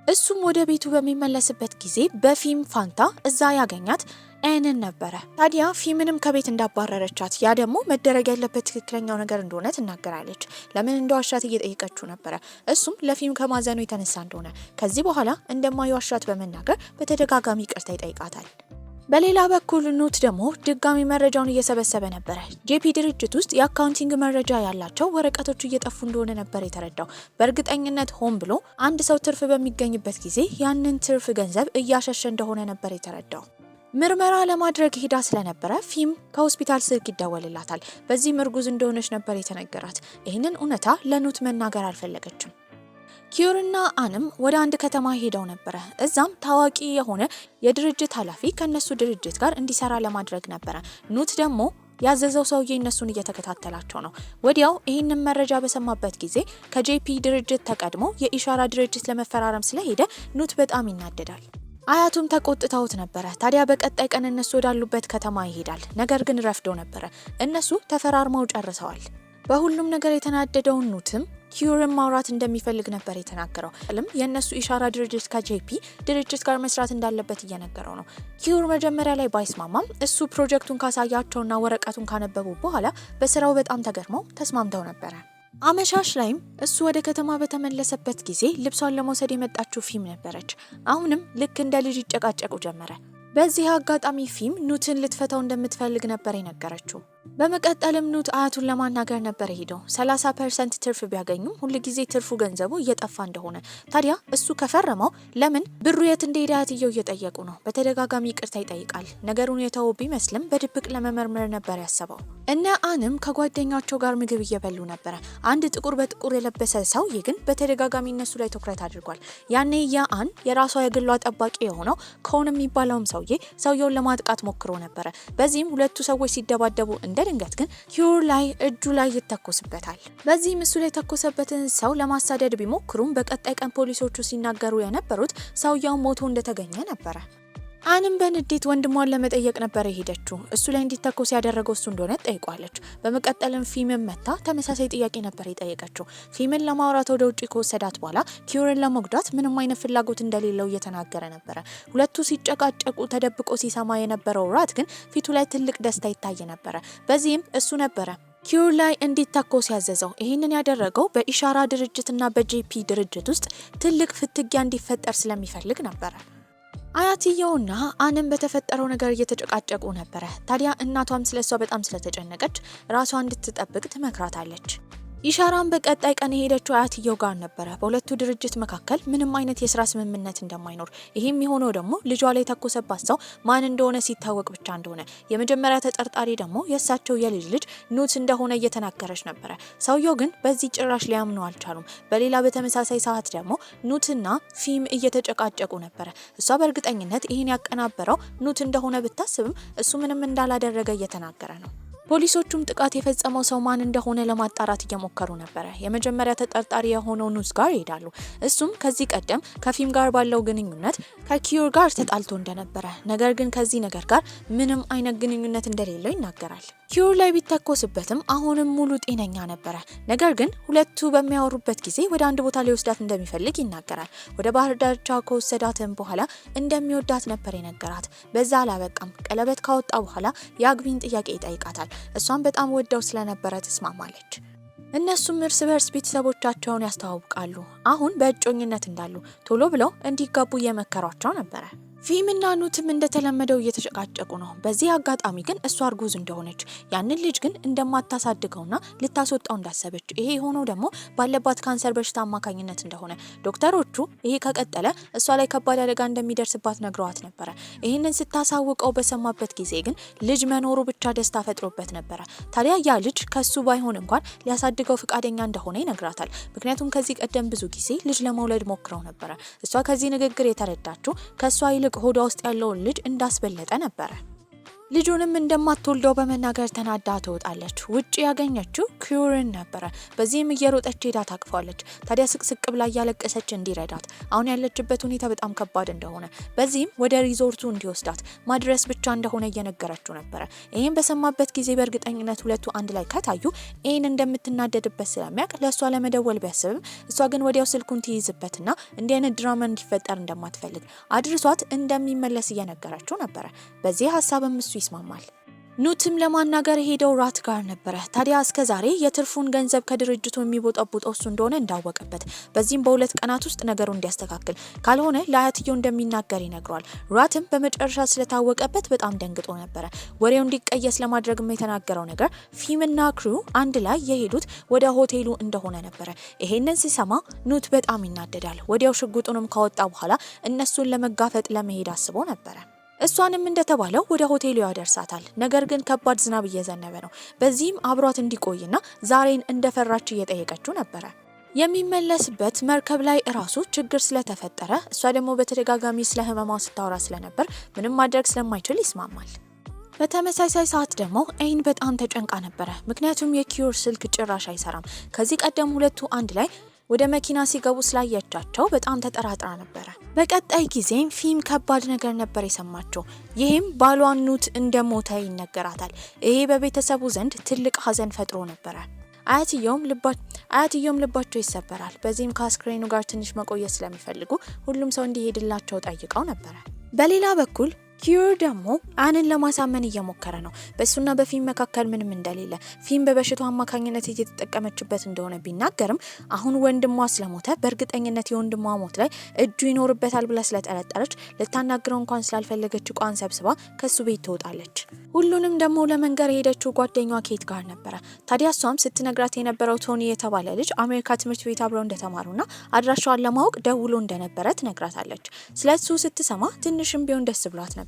እሱም ወደ ቤቱ በሚመለስበት ጊዜ በፊም ፋንታ እዛ ያገኛት ኤንን ነበረ። ታዲያ ፊምንም ከቤት እንዳባረረቻት፣ ያ ደግሞ መደረግ ያለበት ትክክለኛው ነገር እንደሆነ ትናገራለች። ለምን እንደዋሻት እየጠየቀችው ነበረ። እሱም ለፊም ከማዘኑ የተነሳ እንደሆነ፣ ከዚህ በኋላ እንደማይዋሻት በመናገር በተደጋጋሚ ይቅርታ ይጠይቃታል። በሌላ በኩል ኑት ደግሞ ድጋሚ መረጃውን እየሰበሰበ ነበረ። ጄፒ ድርጅት ውስጥ የአካውንቲንግ መረጃ ያላቸው ወረቀቶች እየጠፉ እንደሆነ ነበር የተረዳው። በእርግጠኝነት ሆን ብሎ አንድ ሰው ትርፍ በሚገኝበት ጊዜ ያንን ትርፍ ገንዘብ እያሸሸ እንደሆነ ነበር የተረዳው። ምርመራ ለማድረግ ሄዳ ስለነበረ ፊም ከሆስፒታል ስልክ ይደወልላታል። በዚህም እርጉዝ እንደሆነች ነበር የተነገራት። ይህንን እውነታ ለኑት መናገር አልፈለገችም። ኪዩርና አንም ወደ አንድ ከተማ ሄደው ነበረ። እዛም ታዋቂ የሆነ የድርጅት ኃላፊ ከነሱ ድርጅት ጋር እንዲሰራ ለማድረግ ነበረ። ኑት ደግሞ ያዘዘው ሰውዬ እነሱን እየተከታተላቸው ነው። ወዲያው ይህንን መረጃ በሰማበት ጊዜ ከጄፒ ድርጅት ተቀድሞ የኢሻራ ድርጅት ለመፈራረም ስለሄደ ኑት በጣም ይናደዳል። አያቱም ተቆጥተውት ነበረ። ታዲያ በቀጣይ ቀን እነሱ ወዳሉበት ከተማ ይሄዳል። ነገር ግን ረፍዶ ነበረ። እነሱ ተፈራርመው ጨርሰዋል። በሁሉም ነገር የተናደደው ኑትም ኪዩርን ማውራት እንደሚፈልግ ነበር የተናገረው። የእነሱ ኢሻራ ድርጅት ከጄፒ ድርጅት ጋር መስራት እንዳለበት እየነገረው ነው። ኪዩር መጀመሪያ ላይ ባይስማማም እሱ ፕሮጀክቱን ካሳያቸውና ወረቀቱን ካነበቡ በኋላ በስራው በጣም ተገርመው ተስማምተው ነበረ። አመሻሽ ላይም እሱ ወደ ከተማ በተመለሰበት ጊዜ ልብሷን ለመውሰድ የመጣችው ፊም ነበረች። አሁንም ልክ እንደ ልጅ ይጨቃጨቁ ጀመረ። በዚህ አጋጣሚ ፊም ኑትን ልትፈታው እንደምትፈልግ ነበር የነገረችው። በመቀጠልም ኑት አያቱን ለማናገር ነበር ሄደው 30% ትርፍ ቢያገኙም ሁሉ ጊዜ ትርፉ ገንዘቡ እየጠፋ እንደሆነ ታዲያ እሱ ከፈረመው ለምን ብሩ የት እንደሄደ አያትየው እየጠየቁ ነው። በተደጋጋሚ ይቅርታ ይጠይቃል። ነገሩን የተው ቢመስልም በድብቅ ለመመርመር ነበር ያሰበው። እነ አንም ከጓደኛቸው ጋር ምግብ እየበሉ ነበረ። አንድ ጥቁር በጥቁር የለበሰ ሰውዬ ግን በተደጋጋሚ እነሱ ላይ ትኩረት አድርጓል። ያኔ ያአን የራሷ የግሏ ጠባቂ የሆነው ኮን የሚባለውም ሰውየውን ለማጥቃት ሞክሮ ነበረ። በዚህም ሁለቱ ሰዎች ሲደባደቡ እንደ ድንገት ግን ኪዩር ላይ እጁ ላይ ይተኮስበታል። በዚህም እሱ ላይ የተኮሰበትን ሰው ለማሳደድ ቢሞክሩም በቀጣይ ቀን ፖሊሶቹ ሲናገሩ የነበሩት ሰውየው ሞቶ እንደተገኘ ነበረ። አንም በንዴት ወንድሟን ለመጠየቅ ነበር የሄደችው። እሱ ላይ እንዲተኮስ ያደረገው እሱ እንደሆነ ጠይቋለች። በመቀጠልም ፊምን መታ ተመሳሳይ ጥያቄ ነበር የጠየቀችው። ፊምን ለማውራት ወደ ውጪ ከወሰዳት በኋላ ኪዩርን ለመጉዳት ምንም አይነት ፍላጎት እንደሌለው እየተናገረ ነበረ። ሁለቱ ሲጨቃጨቁ ተደብቆ ሲሰማ የነበረው ራት ግን ፊቱ ላይ ትልቅ ደስታ ይታይ ነበረ። በዚህም እሱ ነበረ ኪዩር ላይ እንዲተኮስ ያዘዘው። ይህንን ያደረገው በኢሻራ ድርጅትና በጄፒ ድርጅት ውስጥ ትልቅ ፍትጊያ እንዲፈጠር ስለሚፈልግ ነበረ። አያትየውና አንም በተፈጠረው ነገር እየተጨቃጨቁ ነበረ። ታዲያ እናቷም ስለሷ በጣም ስለተጨነቀች ራሷ እንድትጠብቅ ትመክራታለች። ኢሻራም በቀጣይ ቀን የሄደችው አያትየው ጋር ነበረ። በሁለቱ ድርጅት መካከል ምንም አይነት የስራ ስምምነት እንደማይኖር፣ ይህም የሆነው ደግሞ ልጇ ላይ የተኮሰባት ሰው ማን እንደሆነ ሲታወቅ ብቻ እንደሆነ፣ የመጀመሪያ ተጠርጣሪ ደግሞ የእሳቸው የልጅ ልጅ ኑት እንደሆነ እየተናገረች ነበረ። ሰውየው ግን በዚህ ጭራሽ ሊያምኑ አልቻሉም። በሌላ በተመሳሳይ ሰዓት ደግሞ ኑትና ፊም እየተጨቃጨቁ ነበረ። እሷ በእርግጠኝነት ይህን ያቀናበረው ኑት እንደሆነ ብታስብም እሱ ምንም እንዳላደረገ እየተናገረ ነው። ፖሊሶቹም ጥቃት የፈጸመው ሰው ማን እንደሆነ ለማጣራት እየሞከሩ ነበረ። የመጀመሪያ ተጠርጣሪ የሆነው ኑት ጋር ይሄዳሉ። እሱም ከዚህ ቀደም ከፊም ጋር ባለው ግንኙነት ከኪዩር ጋር ተጣልቶ እንደነበረ፣ ነገር ግን ከዚህ ነገር ጋር ምንም አይነት ግንኙነት እንደሌለው ይናገራል። ኪዩር ላይ ቢተኮስበትም አሁንም ሙሉ ጤነኛ ነበረ። ነገር ግን ሁለቱ በሚያወሩበት ጊዜ ወደ አንድ ቦታ ሊወስዳት እንደሚፈልግ ይናገራል። ወደ ባህር ዳርቻ ከወሰዳትም በኋላ እንደሚወዳት ነበር የነገራት። በዛ አላበቃም። ቀለበት ካወጣ በኋላ የአግቢን ጥያቄ ይጠይቃታል። እሷም በጣም ወደው ስለነበረ ተስማማለች። እነሱም እርስ በርስ ቤተሰቦቻቸውን ያስተዋውቃሉ። አሁን በእጮኝነት እንዳሉ ቶሎ ብለው እንዲጋቡ እየመከሯቸው ነበረ። ፊምና ኑትም እንደተለመደው እየተጨቃጨቁ ነው። በዚህ አጋጣሚ ግን እሷ እርጉዝ እንደሆነች ያንን ልጅ ግን እንደማታሳድገውና ልታስወጣው እንዳሰበች፣ ይሄ የሆነው ደግሞ ባለባት ካንሰር በሽታ አማካኝነት እንደሆነ ዶክተሮቹ ይሄ ከቀጠለ እሷ ላይ ከባድ አደጋ እንደሚደርስባት ነግረዋት ነበረ። ይህንን ስታሳውቀው በሰማበት ጊዜ ግን ልጅ መኖሩ ብቻ ደስታ ፈጥሮበት ነበረ። ታዲያ ያ ልጅ ከሱ ባይሆን እንኳን ሊያሳድገው ፍቃደኛ እንደሆነ ይነግራታል። ምክንያቱም ከዚህ ቀደም ብዙ ጊዜ ልጅ ለመውለድ ሞክረው ነበረ። እሷ ከዚህ ንግግር የተረዳችው ከሷ ይልቅ ሆዷ ውስጥ ያለውን ልጅ እንዳስበለጠ ነበረ። ልጁንም እንደማትወልደው በመናገር ተናዳ ትወጣለች። ውጪ ያገኘችው ኪዩርን ነበረ። በዚህም እየሮጠች ሄዳ ታቅፏለች። ታዲያ ስቅስቅ ብላ እያለቀሰች እንዲረዳት፣ አሁን ያለችበት ሁኔታ በጣም ከባድ እንደሆነ፣ በዚህም ወደ ሪዞርቱ እንዲወስዳት ማድረስ ብቻ እንደሆነ እየነገረችው ነበረ። ይህም በሰማበት ጊዜ በእርግጠኝነት ሁለቱ አንድ ላይ ከታዩ ይህን እንደምትናደድበት ስለሚያውቅ ለእሷ ለመደወል ቢያስብም እሷ ግን ወዲያው ስልኩን ትይዝበትና እንዲህ አይነት ድራማ እንዲፈጠር እንደማትፈልግ አድርሷት እንደሚመለስ እየነገረችው ነበረ። በዚህ ሀሳብም እሱ ይስማማል። ኑትም ለማናገር ሄደው ራት ጋር ነበረ። ታዲያ እስከዛሬ የትርፉን ገንዘብ ከድርጅቱ የሚቦጠቡጠው እሱ እንደሆነ እንዳወቀበት፣ በዚህም በሁለት ቀናት ውስጥ ነገሩ እንዲያስተካክል ካልሆነ ለአያትየው እንደሚናገር ይነግሯል። ራትም በመጨረሻ ስለታወቀበት በጣም ደንግጦ ነበረ። ወሬው እንዲቀየስ ለማድረግም የተናገረው ነገር ፊምና ክሩ አንድ ላይ የሄዱት ወደ ሆቴሉ እንደሆነ ነበረ። ይሄንን ሲሰማ ኑት በጣም ይናደዳል። ወዲያው ሽጉጡንም ካወጣ በኋላ እነሱን ለመጋፈጥ ለመሄድ አስቦ ነበረ። እሷንም እንደተባለው ወደ ሆቴሉ ያደርሳታል። ነገር ግን ከባድ ዝናብ እየዘነበ ነው። በዚህም አብሯት እንዲቆይና ዛሬን እንደፈራች እየጠየቀችው ነበረ። የሚመለስበት መርከብ ላይ እራሱ ችግር ስለተፈጠረ እሷ ደግሞ በተደጋጋሚ ስለ ህመሟ ስታወራ ስለነበር ምንም ማድረግ ስለማይችል ይስማማል። በተመሳሳይ ሰዓት ደግሞ አይን በጣም ተጨንቃ ነበረ። ምክንያቱም የኪዩር ስልክ ጭራሽ አይሰራም። ከዚህ ቀደም ሁለቱ አንድ ላይ ወደ መኪና ሲገቡ ስላየቻቸው በጣም ተጠራጥራ ነበር። በቀጣይ ጊዜም ፊም ከባድ ነገር ነበር የሰማቸው። ይህም ባሏን ኑት እንደሞተ ይነገራታል። ይሄ በቤተሰቡ ዘንድ ትልቅ ሀዘን ፈጥሮ ነበር። አያትየውም ልባቸው ይሰበራል። በዚህም ከአስክሬኑ ጋር ትንሽ መቆየት ስለሚፈልጉ ሁሉም ሰው እንዲሄድላቸው ጠይቀው ነበር። በሌላ በኩል ኪዩር ደግሞ አንን ለማሳመን እየሞከረ ነው። በሱና በፊም መካከል ምንም እንደሌለ ፊም በበሽታው አማካኝነት እየተጠቀመችበት እንደሆነ ቢናገርም አሁን ወንድሟ ስለሞተ በእርግጠኝነት የወንድሟ ሞት ላይ እጁ ይኖርበታል ብላ ስለጠረጠረች ልታናግረው እንኳን ስላልፈለገች ቋን ሰብስባ ከሱ ቤት ትወጣለች። ሁሉንም ደግሞ ለመንገር የሄደችው ጓደኛዋ ኬት ጋር ነበረ። ታዲያ እሷም ስትነግራት የነበረው ቶኒ የተባለ ልጅ አሜሪካ ትምህርት ቤት አብረው እንደተማሩና አድራሻዋን ለማወቅ ደውሎ እንደነበረ ትነግራታለች። ስለሱ ስትሰማ ትንሽም ቢሆን ደስ ብሏት ነበር።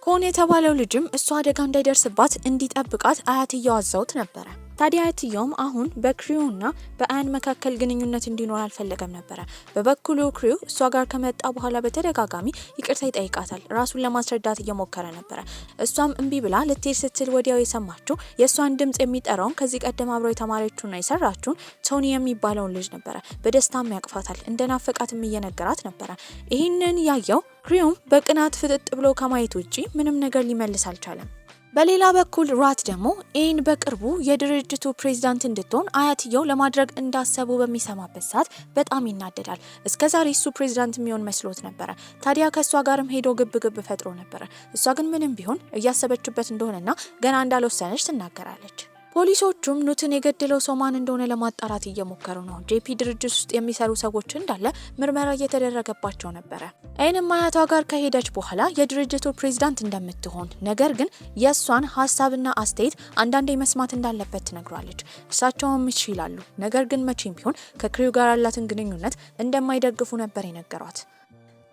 ኮን የተባለው ልጅም እሷ አደጋ እንዳይደርስባት እንዲጠብቃት አያትየው አዘውት ነበር። ታዲያ አያትየውም አሁን በክሪውና በአን መካከል ግንኙነት እንዲኖር አልፈለገም ነበር። በበኩሉ ክሪው እሷ ጋር ከመጣ በኋላ በተደጋጋሚ ይቅርታ ይጠይቃታል። ራሱን ለማስረዳት እየሞከረ ነበር። እሷም እምቢ ብላ ልትሄድ ስትል ወዲያው የሰማችው የእሷን ድምጽ የሚጠራውን ከዚህ ቀደም አብረው የተማረችውና የሰራችውን ቶኒ የሚባለውን ልጅ ነበር። በደስታም ያቅፋታል። እንደናፈቃትም እየነገራት ነበር። ይህንን ያየው ክሪውም በቅናት ፍጥጥ ብሎ ከማየት ውጪ ምንም ነገር ሊመልስ አልቻለም። በሌላ በኩል ራት ደግሞ ኤን በቅርቡ የድርጅቱ ፕሬዝዳንት እንድትሆን አያትየው ለማድረግ እንዳሰቡ በሚሰማበት ሰዓት በጣም ይናደዳል። እስከዛሬ እሱ ፕሬዝዳንት የሚሆን መስሎት ነበር። ታዲያ ከሷ ጋርም ሄዶ ግብ ፈጥሮ ነበር። እሷ ግን ምንም ቢሆን እያሰበችበት እንደሆነና ገና እንዳልወሰነች ትናገራለች። ፖሊሶቹም ኑትን የገደለው ሰው ማን እንደሆነ ለማጣራት እየሞከሩ ነው። ጄፒ ድርጅት ውስጥ የሚሰሩ ሰዎች እንዳለ ምርመራ እየተደረገባቸው ነበር። አይንም አያቷ ጋር ከሄደች በኋላ የድርጅቱ ፕሬዝዳንት እንደምትሆን ነገር ግን የሷን ሀሳብና አስተያየት አንዳንዴ መስማት እንዳለበት ትነግራለች። እሳቸውም እሺ ይላሉ። ነገር ግን መቼም ቢሆን ከክሪው ጋር ያላትን ግንኙነት እንደማይደግፉ ነበር የነገሯት።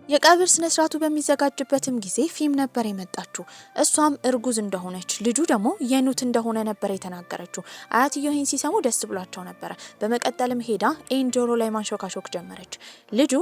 የቀብር ስነ ስርዓቱ በሚዘጋጅበትም ጊዜ ፊም ነበር የመጣችው። እሷም እርጉዝ እንደሆነች ልጁ ደግሞ የኑት እንደሆነ ነበር የተናገረችው። አያትየው ይህን ሲሰሙ ደስ ብሏቸው ነበር። በመቀጠልም ሄዳ ኤን ጆሮ ላይ ማንሾካሾክ ጀመረች። ልጁ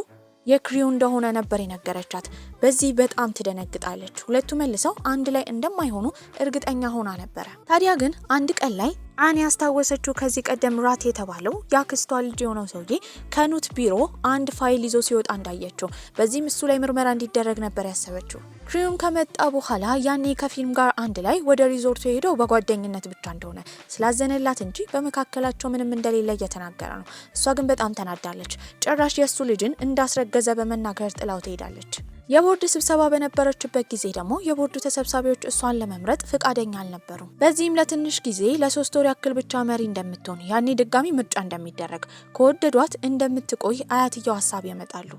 የክሪው እንደሆነ ነበር የነገረቻት። በዚህ በጣም ትደነግጣለች። ሁለቱ መልሰው አንድ ላይ እንደማይሆኑ እርግጠኛ ሆና ነበር። ታዲያ ግን አንድ ቀን ላይ አን ያስታወሰችው ከዚህ ቀደም ራት የተባለው ያክስቷ ልጅ የሆነው ሰውዬ ከኑት ቢሮ አንድ ፋይል ይዞ ሲወጣ እንዳየችው። በዚህም እሱ ላይ ምርመራ እንዲደረግ ነበር ያሰበችው። ክሪውም ከመጣ በኋላ ያኔ ከፊልም ጋር አንድ ላይ ወደ ሪዞርቱ ሄደው በጓደኝነት ብቻ እንደሆነ ስላዘነላት እንጂ በመካከላቸው ምንም እንደሌለ እየተናገረ ነው። እሷ ግን በጣም ተናዳለች። ጭራሽ የሱ ልጅን እንዳስረገዘ በመናገር ጥላው ትሄዳለች። የቦርድ ስብሰባ በነበረችበት ጊዜ ደግሞ የቦርዱ ተሰብሳቢዎች እሷን ለመምረጥ ፍቃደኛ አልነበሩም። በዚህም ለትንሽ ጊዜ ለ3 ወር ያክል ብቻ መሪ እንደምትሆን ያኔ ድጋሚ ምርጫ እንደሚደረግ ከወደዷት እንደምትቆይ አያትየው ሀሳብ ያመጣሉ።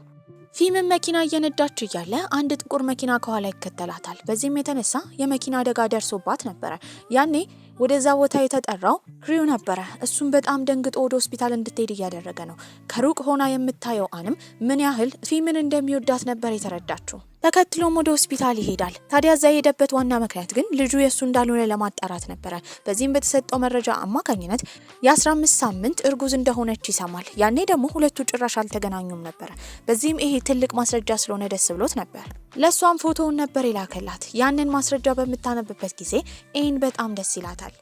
ፊምም መኪና እየነዳች እያለ አንድ ጥቁር መኪና ከኋላ ይከተላታል። በዚህም የተነሳ የመኪና አደጋ ደርሶባት ነበረ። ያኔ ወደዛ ቦታ የተጠራው ክሪው ነበረ። እሱም በጣም ደንግጦ ወደ ሆስፒታል እንድትሄድ እያደረገ ነው። ከሩቅ ሆና የምታየው አንም ምን ያህል ፊምን እንደሚወዳት ነበር የተረዳችው። ተከትሎም ወደ ሆስፒታል ይሄዳል። ታዲያ እዛ የሄደበት ዋና ምክንያት ግን ልጁ የሱ እንዳልሆነ ለማጣራት ነበረ። በዚህም በተሰጠው መረጃ አማካኝነት የ15 ሳምንት እርጉዝ እንደሆነች ይሰማል። ያኔ ደግሞ ሁለቱ ጭራሽ አልተገናኙም ነበር። በዚህም ይሄ ትልቅ ማስረጃ ስለሆነ ደስ ብሎት ነበር። ለሷም ፎቶውን ነበር የላከላት። ያንን ማስረጃ በምታነብበት ጊዜ ኤን በጣም ደስ ይላታል።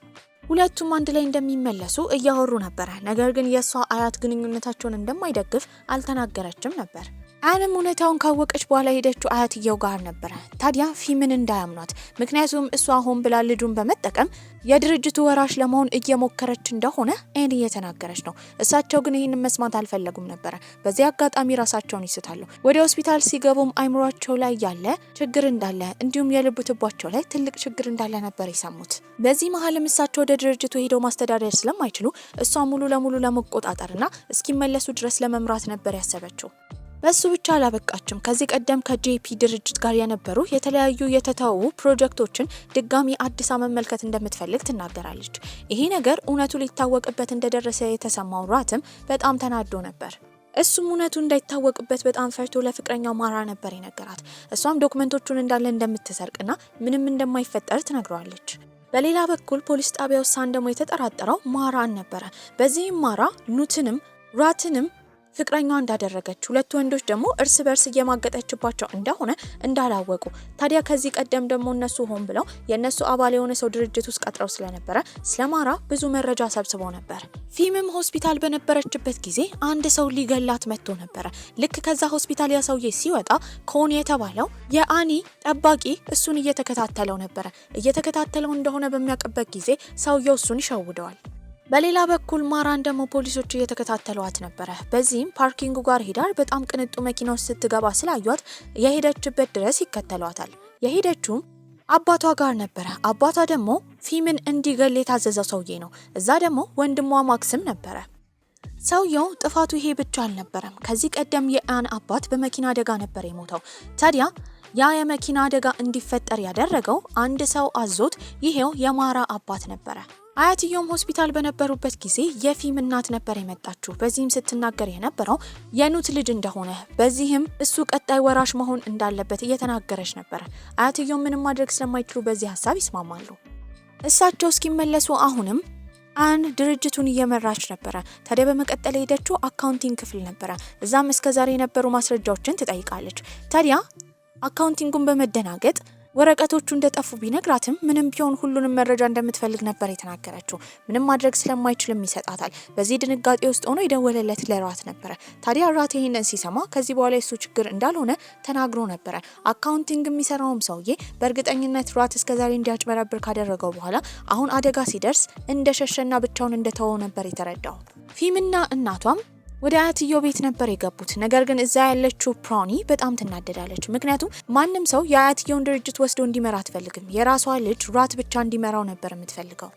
ሁለቱም አንድ ላይ እንደሚመለሱ እያወሩ ነበር። ነገር ግን የሷ አያት ግንኙነታቸውን እንደማይደግፍ አልተናገረችም ነበር። አንም እውነታውን ካወቀች በኋላ ሄደችው አያትየው ጋር ነበር። ታዲያ ፊምን እንዳያምኗት፣ ምክንያቱም እሷ ሆን ብላ ልጁን በመጠቀም የድርጅቱ ወራሽ ለመሆን እየሞከረች እንደሆነ ኤን እየተናገረች ነው። እሳቸው ግን ይህን መስማት አልፈለጉም ነበር። በዚህ አጋጣሚ ራሳቸውን ይስታሉ። ወደ ሆስፒታል ሲገቡም አይምሯቸው ላይ ያለ ችግር እንዳለ እንዲሁም የልብ ቱቧቸው ላይ ትልቅ ችግር እንዳለ ነበር የሰሙት። በዚህ መሀልም እሳቸው ወደ ድርጅቱ ሄደው ማስተዳደር ስለማይችሉ እሷ ሙሉ ለሙሉ ለመቆጣጠርና እስኪመለሱ ድረስ ለመምራት ነበር ያሰበችው። በሱ ብቻ አላበቃችም። ከዚህ ቀደም ከጄፒ ድርጅት ጋር የነበሩ የተለያዩ የተተዉ ፕሮጀክቶችን ድጋሚ አዲስ መመልከት እንደምትፈልግ ትናገራለች። ይሄ ነገር እውነቱ ሊታወቅበት እንደደረሰ የተሰማው ራትም በጣም ተናዶ ነበር። እሱም እውነቱ እንዳይታወቅበት በጣም ፈርቶ ለፍቅረኛው ማራ ነበር የነገራት። እሷም ዶክመንቶቹን እንዳለ እንደምትሰርቅና ምንም እንደማይፈጠር ትነግረዋለች። በሌላ በኩል ፖሊስ ጣቢያው ሳን ደግሞ የተጠራጠረው ማራን ነበረ። በዚህም ማራ ኑትንም ራትንም ፍቅረኛዋ እንዳደረገች፣ ሁለቱ ወንዶች ደግሞ እርስ በርስ እየማገጠችባቸው እንደሆነ እንዳላወቁ። ታዲያ ከዚህ ቀደም ደግሞ እነሱ ሆን ብለው የነሱ አባል የሆነ ሰው ድርጅት ውስጥ ቀጥረው ስለነበረ ስለማራ ብዙ መረጃ ሰብስበው ነበር። ፊምም ሆስፒታል በነበረችበት ጊዜ አንድ ሰው ሊገላት መጥቶ ነበረ። ልክ ከዛ ሆስፒታል ያ ሰውዬ ሲወጣ ኮን የተባለው የአኒ ጠባቂ እሱን እየተከታተለው ነበረ። እየተከታተለው እንደሆነ በሚያውቅበት ጊዜ ሰውየው እሱን ይሸውደዋል። በሌላ በኩል ማራን ደግሞ ፖሊሶች እየተከታተሏት ነበረ። በዚህም ፓርኪንጉ ጋር ሄዳ በጣም ቅንጡ መኪና ውስጥ ስትገባ ስላዩት የሄደችበት ድረስ ይከተሏታል። የሄደችውም አባቷ ጋር ነበረ። አባቷ ደግሞ ፊምን እንዲገል የታዘዘው ሰውዬ ነው። እዛ ደግሞ ወንድሟ ማክስም ነበረ። ሰውየው ጥፋቱ ይሄ ብቻ አልነበረም። ከዚህ ቀደም የአን አባት በመኪና አደጋ ነበር የሞተው። ታዲያ ያ የመኪና አደጋ እንዲፈጠር ያደረገው አንድ ሰው አዞት ይሄው የማራ አባት ነበረ። አያትየውም ሆስፒታል በነበሩበት ጊዜ የፊም እናት ነበር የመጣችው። በዚህም ስትናገር የነበረው የኑት ልጅ እንደሆነ፣ በዚህም እሱ ቀጣይ ወራሽ መሆን እንዳለበት እየተናገረች ነበረ። አያትየው ምንም ማድረግ ስለማይችሉ በዚህ ሀሳብ ይስማማሉ። እሳቸው እስኪመለሱ አሁንም አን ድርጅቱን እየመራች ነበረ። ታዲያ በመቀጠል ሄደችው አካውንቲንግ ክፍል ነበረ። እዛም እስከዛሬ የነበሩ ማስረጃዎችን ትጠይቃለች። ታዲያ አካውንቲንጉን በመደናገጥ ወረቀቶቹ እንደጠፉ ቢነግራትም ምንም ቢሆን ሁሉንም መረጃ እንደምትፈልግ ነበር የተናገረችው። ምንም ማድረግ ስለማይችልም ይሰጣታል። በዚህ ድንጋጤ ውስጥ ሆኖ የደወለለት ለራት ነበረ። ታዲያ ራት ይሄንን ሲሰማ ከዚህ በኋላ የሱ ችግር እንዳልሆነ ተናግሮ ነበረ። አካውንቲንግ የሚሰራውም ሰውዬ በእርግጠኝነት ራት እስከዛሬ እንዲያጭበረብር ካደረገው በኋላ አሁን አደጋ ሲደርስ እንደሸሸና ብቻውን እንደተወው ነበር የተረዳው። ፊምና እናቷም ወደ አያትየው ቤት ነበር የገቡት። ነገር ግን እዛ ያለችው ፕራኒ በጣም ትናደዳለች። ምክንያቱም ማንም ሰው የአያትየውን ድርጅት ወስዶ እንዲመራ አትፈልግም። የራሷ ልጅ ራት ብቻ እንዲመራው ነበር የምትፈልገው።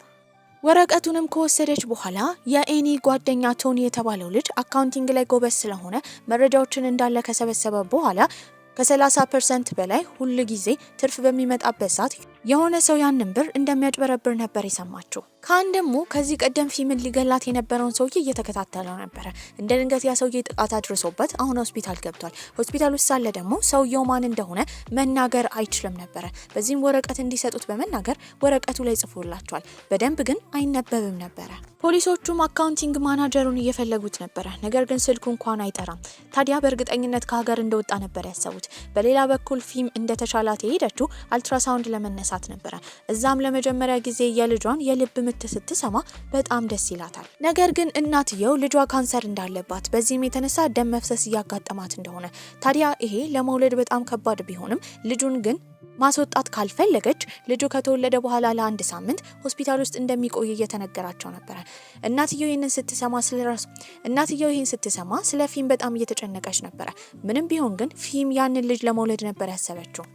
ወረቀቱንም ከወሰደች በኋላ የኤኒ ጓደኛ ቶኒ የተባለው ልጅ አካውንቲንግ ላይ ጎበዝ ስለሆነ መረጃዎችን እንዳለ ከሰበሰበ በኋላ ከ30% በላይ ሁሉ ጊዜ ትርፍ በሚመጣበት ሰዓት የሆነ ሰው ያንን ብር እንደሚያጭበረብር ነበር የሰማችው። ካን ደግሞ ከዚህ ቀደም ፊምን ሊገላት የነበረውን ሰውዬ እየተከታተለው ነበረ። እንደ ድንገት ያ ሰውዬ ጥቃት አድርሶበት አሁን ሆስፒታል ገብቷል። ሆስፒታል ውስጥ ሳለ ደግሞ ሰውየው ማን እንደሆነ መናገር አይችልም ነበረ። በዚህም ወረቀት እንዲሰጡት በመናገር ወረቀቱ ላይ ጽፎላቸዋል። በደንብ ግን አይነበብም ነበረ። ፖሊሶቹም አካውንቲንግ ማናጀሩን እየፈለጉት ነበረ። ነገር ግን ስልኩ እንኳን አይጠራም። ታዲያ በእርግጠኝነት ከሀገር እንደወጣ ነበር ያሰቡት። በሌላ በኩል ፊም እንደተሻላት የሄደችው አልትራሳውንድ ለመነሳት ነበረ። እዛም ለመጀመሪያ ጊዜ የልጇን የልብ ምት ስትሰማ በጣም ደስ ይላታል። ነገር ግን እናትየው ልጇ ካንሰር እንዳለባት፣ በዚህም የተነሳ ደም መፍሰስ እያጋጠማት እንደሆነ፣ ታዲያ ይሄ ለመውለድ በጣም ከባድ ቢሆንም ልጁን ግን ማስወጣት ካልፈለገች ልጁ ከተወለደ በኋላ ለ1 ሳምንት ሆስፒታል ውስጥ እንደሚቆይ እየተነገራቸው ነበር። እናትየው ይህን ስትሰማ ስለ ፊም በጣም እየተጨነቀች ነበር። ምንም ቢሆን ግን ፊም ያንን ልጅ ለመውለድ ነበር ያሰበችው።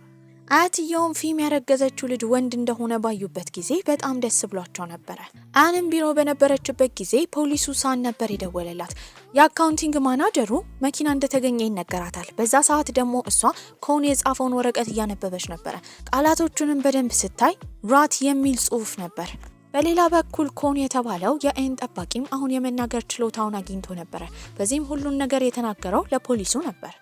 አያትየውም ፊም ያረገዘችው ልጅ ወንድ እንደሆነ ባዩበት ጊዜ በጣም ደስ ብሏቸው ነበረ። አንም ቢሮ በነበረችበት ጊዜ ፖሊሱ ሳን ነበር የደወለላት። የአካውንቲንግ ማናጀሩ መኪና እንደተገኘ ይነገራታል። በዛ ሰዓት ደግሞ እሷ ኮን የጻፈውን ወረቀት እያነበበች ነበረ። ቃላቶቹንም በደንብ ስታይ ራት የሚል ጽሑፍ ነበር። በሌላ በኩል ኮን የተባለው የአይን ጠባቂም አሁን የመናገር ችሎታውን አግኝቶ ነበረ። በዚህም ሁሉን ነገር የተናገረው ለፖሊሱ ነበር።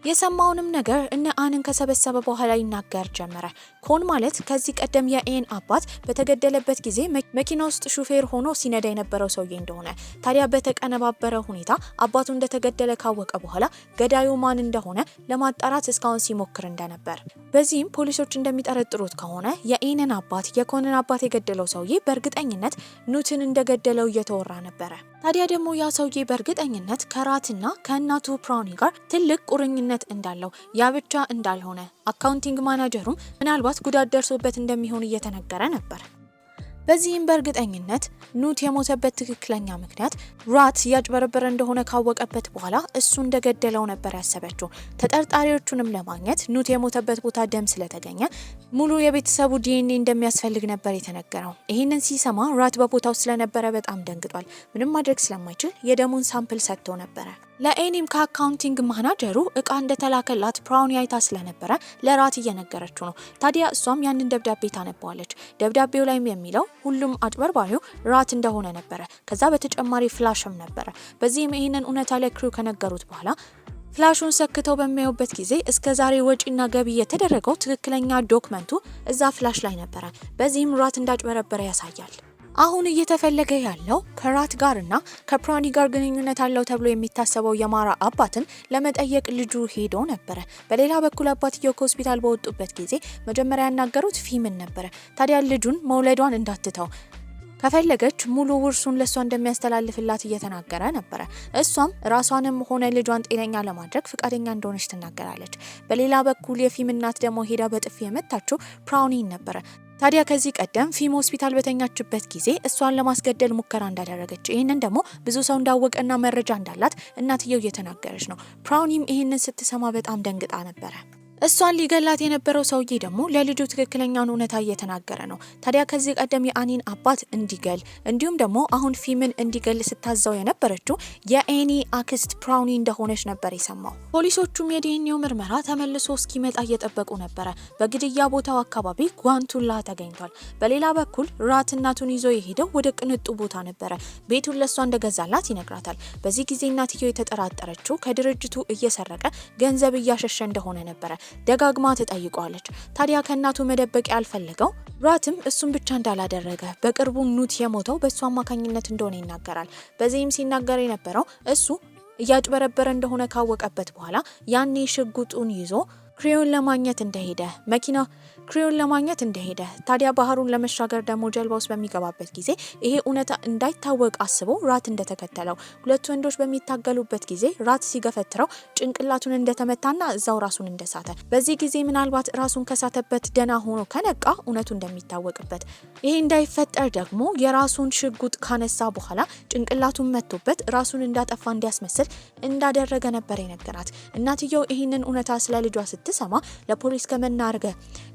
የሰማውንም ነገር እነ አንን ከሰበሰበ በኋላ ይናገር ጀመረ። ኮን ማለት ከዚህ ቀደም የኤን አባት በተገደለበት ጊዜ መኪና ውስጥ ሹፌር ሆኖ ሲነዳ የነበረው ሰውዬ እንደሆነ፣ ታዲያ በተቀነባበረ ሁኔታ አባቱ እንደተገደለ ካወቀ በኋላ ገዳዩ ማን እንደሆነ ለማጣራት እስካሁን ሲሞክር እንደነበር፣ በዚህም ፖሊሶች እንደሚጠረጥሩት ከሆነ የኤንን አባት የኮንን አባት የገደለው ሰውዬ በእርግጠኝነት ኑትን እንደገደለው እየተወራ ነበረ። ታዲያ ደግሞ ያ ሰውዬ በእርግጠኝነት ከራትና ከእናቱ ፕራኒ ጋር ትልቅ ቁርኝነት እንዳለው፣ ያ ብቻ እንዳልሆነ አካውንቲንግ ማናጀሩም ምናልባት ጉዳት ደርሶበት እንደሚሆን እየተነገረ ነበር። በዚህም በእርግጠኝነት ኑት የሞተበት ትክክለኛ ምክንያት ራት ያጭበረበረ እንደሆነ ካወቀበት በኋላ እሱ እንደገደለው ነበር ያሰበችው። ተጠርጣሪዎቹንም ለማግኘት ኑት የሞተበት ቦታ ደም ስለተገኘ ሙሉ የቤተሰቡ ዲኤንኤ እንደሚያስፈልግ ነበር የተነገረው። ይህንን ሲሰማ ራት በቦታው ስለነበረ በጣም ደንግጧል። ምንም ማድረግ ስለማይችል የደሙን ሳምፕል ሰጥቶ ነበረ። ለኤኒም ከአካውንቲንግ ማናጀሩ እቃ እንደተላከላት ፕራውኒ አይታ ስለነበረ ለራት እየነገረችው ነው። ታዲያ እሷም ያንን ደብዳቤ ታነባዋለች። ደብዳቤው ላይም የሚለው ሁሉም አጭበርባሪው ራት እንደሆነ ነበረ። ከዛ በተጨማሪ ፍላሽም ነበረ። በዚህም ይህንን እውነታ ለክሪው ከነገሩት በኋላ ፍላሹን ሰክተው በሚያዩበት ጊዜ እስከ ዛሬ ወጪና ገቢ የተደረገው ትክክለኛ ዶክመንቱ እዛ ፍላሽ ላይ ነበረ። በዚህም ራት እንዳጭበረበረ ያሳያል። አሁን እየተፈለገ ያለው ከራት ጋርና ከፕራኒ ጋር ግንኙነት አለው ተብሎ የሚታሰበው የማራ አባትን ለመጠየቅ ልጁ ሄዶ ነበረ። በሌላ በኩል አባትየው ከሆስፒታል በወጡበት ጊዜ መጀመሪያ ያናገሩት ፊምን ነበረ። ታዲያ ልጁን መውለዷን እንዳትተው ከፈለገች ሙሉ ውርሱን ለሷ እንደሚያስተላልፍላት እየተናገረ ነበረ። እሷም ራሷንም ሆነ ልጇን ጤነኛ ለማድረግ ፍቃደኛ እንደሆነች ትናገራለች። በሌላ በኩል የፊም እናት ደግሞ ሄዳ በጥፊ የመታችው ፕራውኒን ነበረ። ታዲያ ከዚህ ቀደም ፊም ሆስፒታል በተኛችበት ጊዜ እሷን ለማስገደል ሙከራ እንዳደረገች ይህንን ደግሞ ብዙ ሰው እንዳወቀና መረጃ እንዳላት እናትየው እየተናገረች ነው። ፕራውኒም ይህንን ስትሰማ በጣም ደንግጣ ነበረ። እሷን ሊገላት የነበረው ሰውዬ ደግሞ ለልጁ ትክክለኛውን እውነታ እየተናገረ ነው። ታዲያ ከዚህ ቀደም የአኒን አባት እንዲገል እንዲሁም ደግሞ አሁን ፊምን እንዲገል ስታዛው የነበረችው የኤኒ አክስት ፕራውኒ እንደሆነች ነበር የሰማው። ፖሊሶቹም የዲኤንኤው ምርመራ ተመልሶ እስኪመጣ እየጠበቁ ነበረ። በግድያ ቦታው አካባቢ ጓንቱላ ተገኝቷል። በሌላ በኩል ራት እናቱን ይዞ የሄደው ወደ ቅንጡ ቦታ ነበረ። ቤቱን ለሷ እንደገዛላት ይነግራታል። በዚህ ጊዜ እናትየው የተጠራጠረችው ከድርጅቱ እየሰረቀ ገንዘብ እያሸሸ እንደሆነ ነበረ። ደጋግማ ተጠይቀዋለች። ታዲያ ከእናቱ መደበቅ ያልፈለገው ራትም እሱን ብቻ እንዳላደረገ በቅርቡ ኑት የሞተው በእሱ አማካኝነት እንደሆነ ይናገራል። በዚህም ሲናገር የነበረው እሱ እያጭበረበረ እንደሆነ ካወቀበት በኋላ ያኔ ሽጉጡን ይዞ ክሪዮን ለማግኘት እንደሄደ ታዲያ ባህሩን ለመሻገር ደግሞ ጀልባ ውስጥ በሚገባበት ጊዜ ይሄ እውነታ እንዳይታወቅ አስቦ ራት እንደተከተለው፣ ሁለቱ ወንዶች በሚታገሉበት ጊዜ ራት ሲገፈትረው ጭንቅላቱን እንደተመታና እዛው ራሱን እንደሳተ፣ በዚህ ጊዜ ምናልባት ራሱን ከሳተበት ደና ሆኖ ከነቃ እውነቱ እንደሚታወቅበት፣ ይሄ እንዳይፈጠር ደግሞ የራሱን ሽጉጥ ካነሳ በኋላ ጭንቅላቱን መቶበት ራሱን እንዳጠፋ እንዲያስመስል እንዳደረገ ነበር የነገራት። እናትየው ይህንን እውነታ ስለ ልጇ ስትሰማ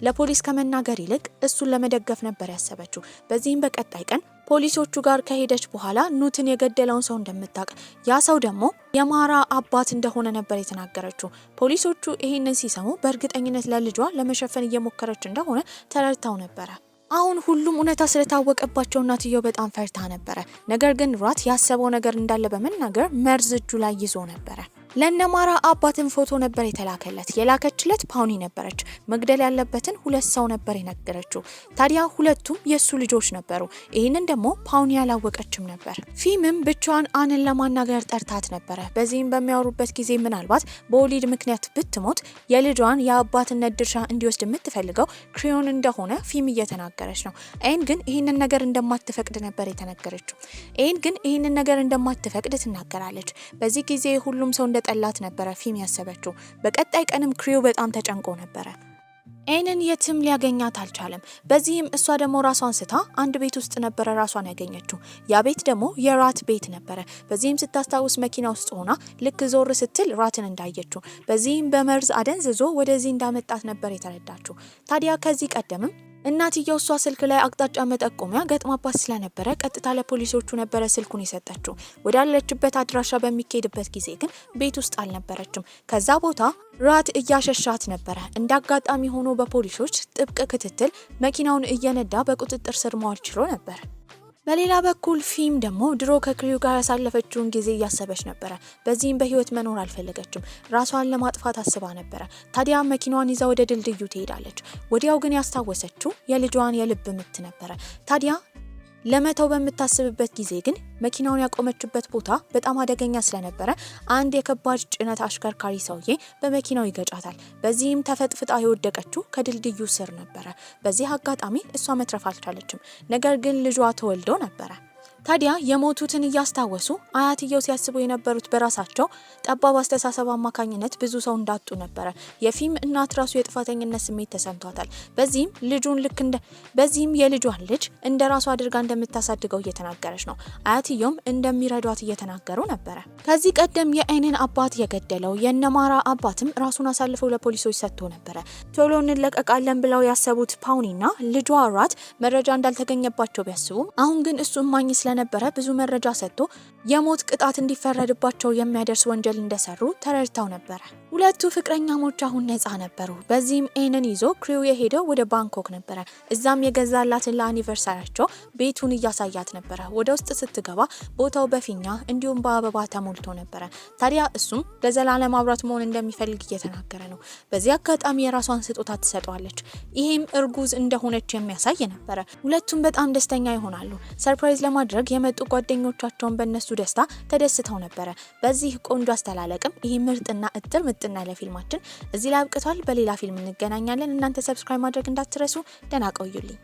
ለፖሊስ ከመናገር ይልቅ እሱን ለመደገፍ ነበር ያሰበችው። በዚህም በቀጣይ ቀን ፖሊሶቹ ጋር ከሄደች በኋላ ኑትን የገደለውን ሰው እንደምታውቅ ያ ሰው ደግሞ የማራ አባት እንደሆነ ነበር የተናገረችው። ፖሊሶቹ ይህንን ሲሰሙ በእርግጠኝነት ለልጇ ለመሸፈን እየሞከረች እንደሆነ ተረድተው ነበረ። አሁን ሁሉም እውነታ ስለታወቀባቸው እናትየው በጣም ፈርታ ነበረ። ነገር ግን ራት ያሰበው ነገር እንዳለ በመናገር መርዝ እጁ ላይ ይዞ ነበረ። ለነማራ አባትን ፎቶ ነበር የተላከለት። የላከችለት ፓውኒ ነበረች። መግደል ያለበትን 2 ሰው ነበር የነገረችው። ታዲያ ሁለቱም የሱ ልጆች ነበሩ። ይህንን ደግሞ ፓውኒ ያላወቀችም ነበር። ፊምም ብቻዋን አንን ለማናገር ጠርታት ነበረ። በዚህም በሚያወሩበት ጊዜ ምናልባት በወሊድ ምክንያት ብትሞት የልጇን የአባትነት ድርሻ እንዲወስድ የምትፈልገው ክሪዮን እንደሆነ ፊም እየተናገረች ነው። ኤን ግን ይህንን ነገር እንደማትፈቅድ ነበር የተነገረችው። ይህንን ነገር እንደማትፈቅድ ትናገራለች። በዚህ ጊዜ ሁሉም ሰው ጠላት ነበረ ፊም ያሰበችው። በቀጣይ ቀንም ክሪው በጣም ተጨንቆ ነበረ። ኤንን የትም ሊያገኛት አልቻለም። በዚህም እሷ ደግሞ ራሷን ስታ አንድ ቤት ውስጥ ነበረ ራሷን ያገኘችው። ያ ቤት ደግሞ የራት ቤት ነበረ። በዚህም ስታስታውስ መኪና ውስጥ ሆና ልክ ዞር ስትል ራትን እንዳየችው፣ በዚህም በመርዝ አደንዝዞ ወደዚህ እንዳመጣት ነበር የተረዳችው። ታዲያ ከዚህ ቀደምም እናትየው እሷ ስልክ ላይ አቅጣጫ መጠቆሚያ ገጥማባት ስለነበረ ቀጥታ ለፖሊሶቹ ነበረ ስልኩን የሰጠችው። ወዳለችበት አድራሻ በሚካሄድበት ጊዜ ግን ቤት ውስጥ አልነበረችም። ከዛ ቦታ ራት እያሸሻት ነበረ። እንዳጋጣሚ ሆኖ በፖሊሶች ጥብቅ ክትትል መኪናውን እየነዳ በቁጥጥር ስር ማዋል ችሎ ነበር። በሌላ በኩል ፊም ደግሞ ድሮ ከክሪው ጋር ያሳለፈችውን ጊዜ እያሰበች ነበረ። በዚህም በህይወት መኖር አልፈለገችም። ራሷን ለማጥፋት አስባ ነበረ። ታዲያ መኪናዋን ይዛ ወደ ድልድዩ ትሄዳለች። ወዲያው ግን ያስታወሰችው የልጇን የልብ ምት ነበረ። ታዲያ ለመተው በምታስብበት ጊዜ ግን መኪናውን ያቆመችበት ቦታ በጣም አደገኛ ስለነበረ አንድ የከባድ ጭነት አሽከርካሪ ሰውዬ በመኪናው ይገጫታል። በዚህም ተፈጥፍጣ የወደቀችው ከድልድዩ ስር ነበረ። በዚህ አጋጣሚ እሷ መትረፍ አልቻለችም። ነገር ግን ልጇ ተወልዶ ነበረ። ታዲያ የሞቱትን እያስታወሱ አያትየው ሲያስቡ የነበሩት በራሳቸው ጠባብ አስተሳሰብ አማካኝነት ብዙ ሰው እንዳጡ ነበረ። የፊም እናት ራሱ የጥፋተኝነት ስሜት ተሰምቷታል። በዚህም የልጇን ልጅ እንደ ራሱ አድርጋ እንደምታሳድገው እየተናገረች ነው። አያትየውም እንደሚረዷት እየተናገሩ ነበረ። ከዚህ ቀደም የኤንን አባት የገደለው የነማራ አባትም ራሱን አሳልፈው ለፖሊሶች ሰጥቶ ነበረ። ቶሎ እንለቀቃለን ብለው ያሰቡት ፓውኒና ልጇ ራት መረጃ እንዳልተገኘባቸው ቢያስቡም አሁን ግን እሱ ማኝ ስለነበረ ብዙ መረጃ ሰጥቶ የሞት ቅጣት እንዲፈረድባቸው የሚያደርስ ወንጀል እንደሰሩ ተረድተው ነበረ። ሁለቱ ፍቅረኛሞች አሁን ነፃ ነበሩ። በዚህም ኤንን ይዞ ክሪው የሄደው ወደ ባንኮክ ነበረ። እዛም የገዛላትን ለአኒቨርሳሪያቸው ቤቱን እያሳያት ነበረ። ወደ ውስጥ ስትገባ ቦታው በፊኛ እንዲሁም በአበባ ተሞልቶ ነበረ። ታዲያ እሱም ለዘላለም አብሯት መሆን እንደሚፈልግ እየተናገረ ነው። በዚህ አጋጣሚ የራሷን ስጦታ ትሰጠዋለች። ይሄም እርጉዝ እንደሆነች የሚያሳይ ነበረ። ሁለቱም በጣም ደስተኛ ይሆናሉ። ሰርፕራይዝ ለማድረግ የመጡ ጓደኞቻቸውን በእነሱ ደስታ ተደስተው ነበረ። በዚህ ቆንጆ አስተላለቅም ይሄ ምርጥና እጥር ምጥና ያለ ፊልማችን እዚህ ላይ አብቅቷል። በሌላ ፊልም እንገናኛለን። እናንተ ሰብስክራይብ ማድረግ እንዳትረሱ። ደህና ቆዩልኝ።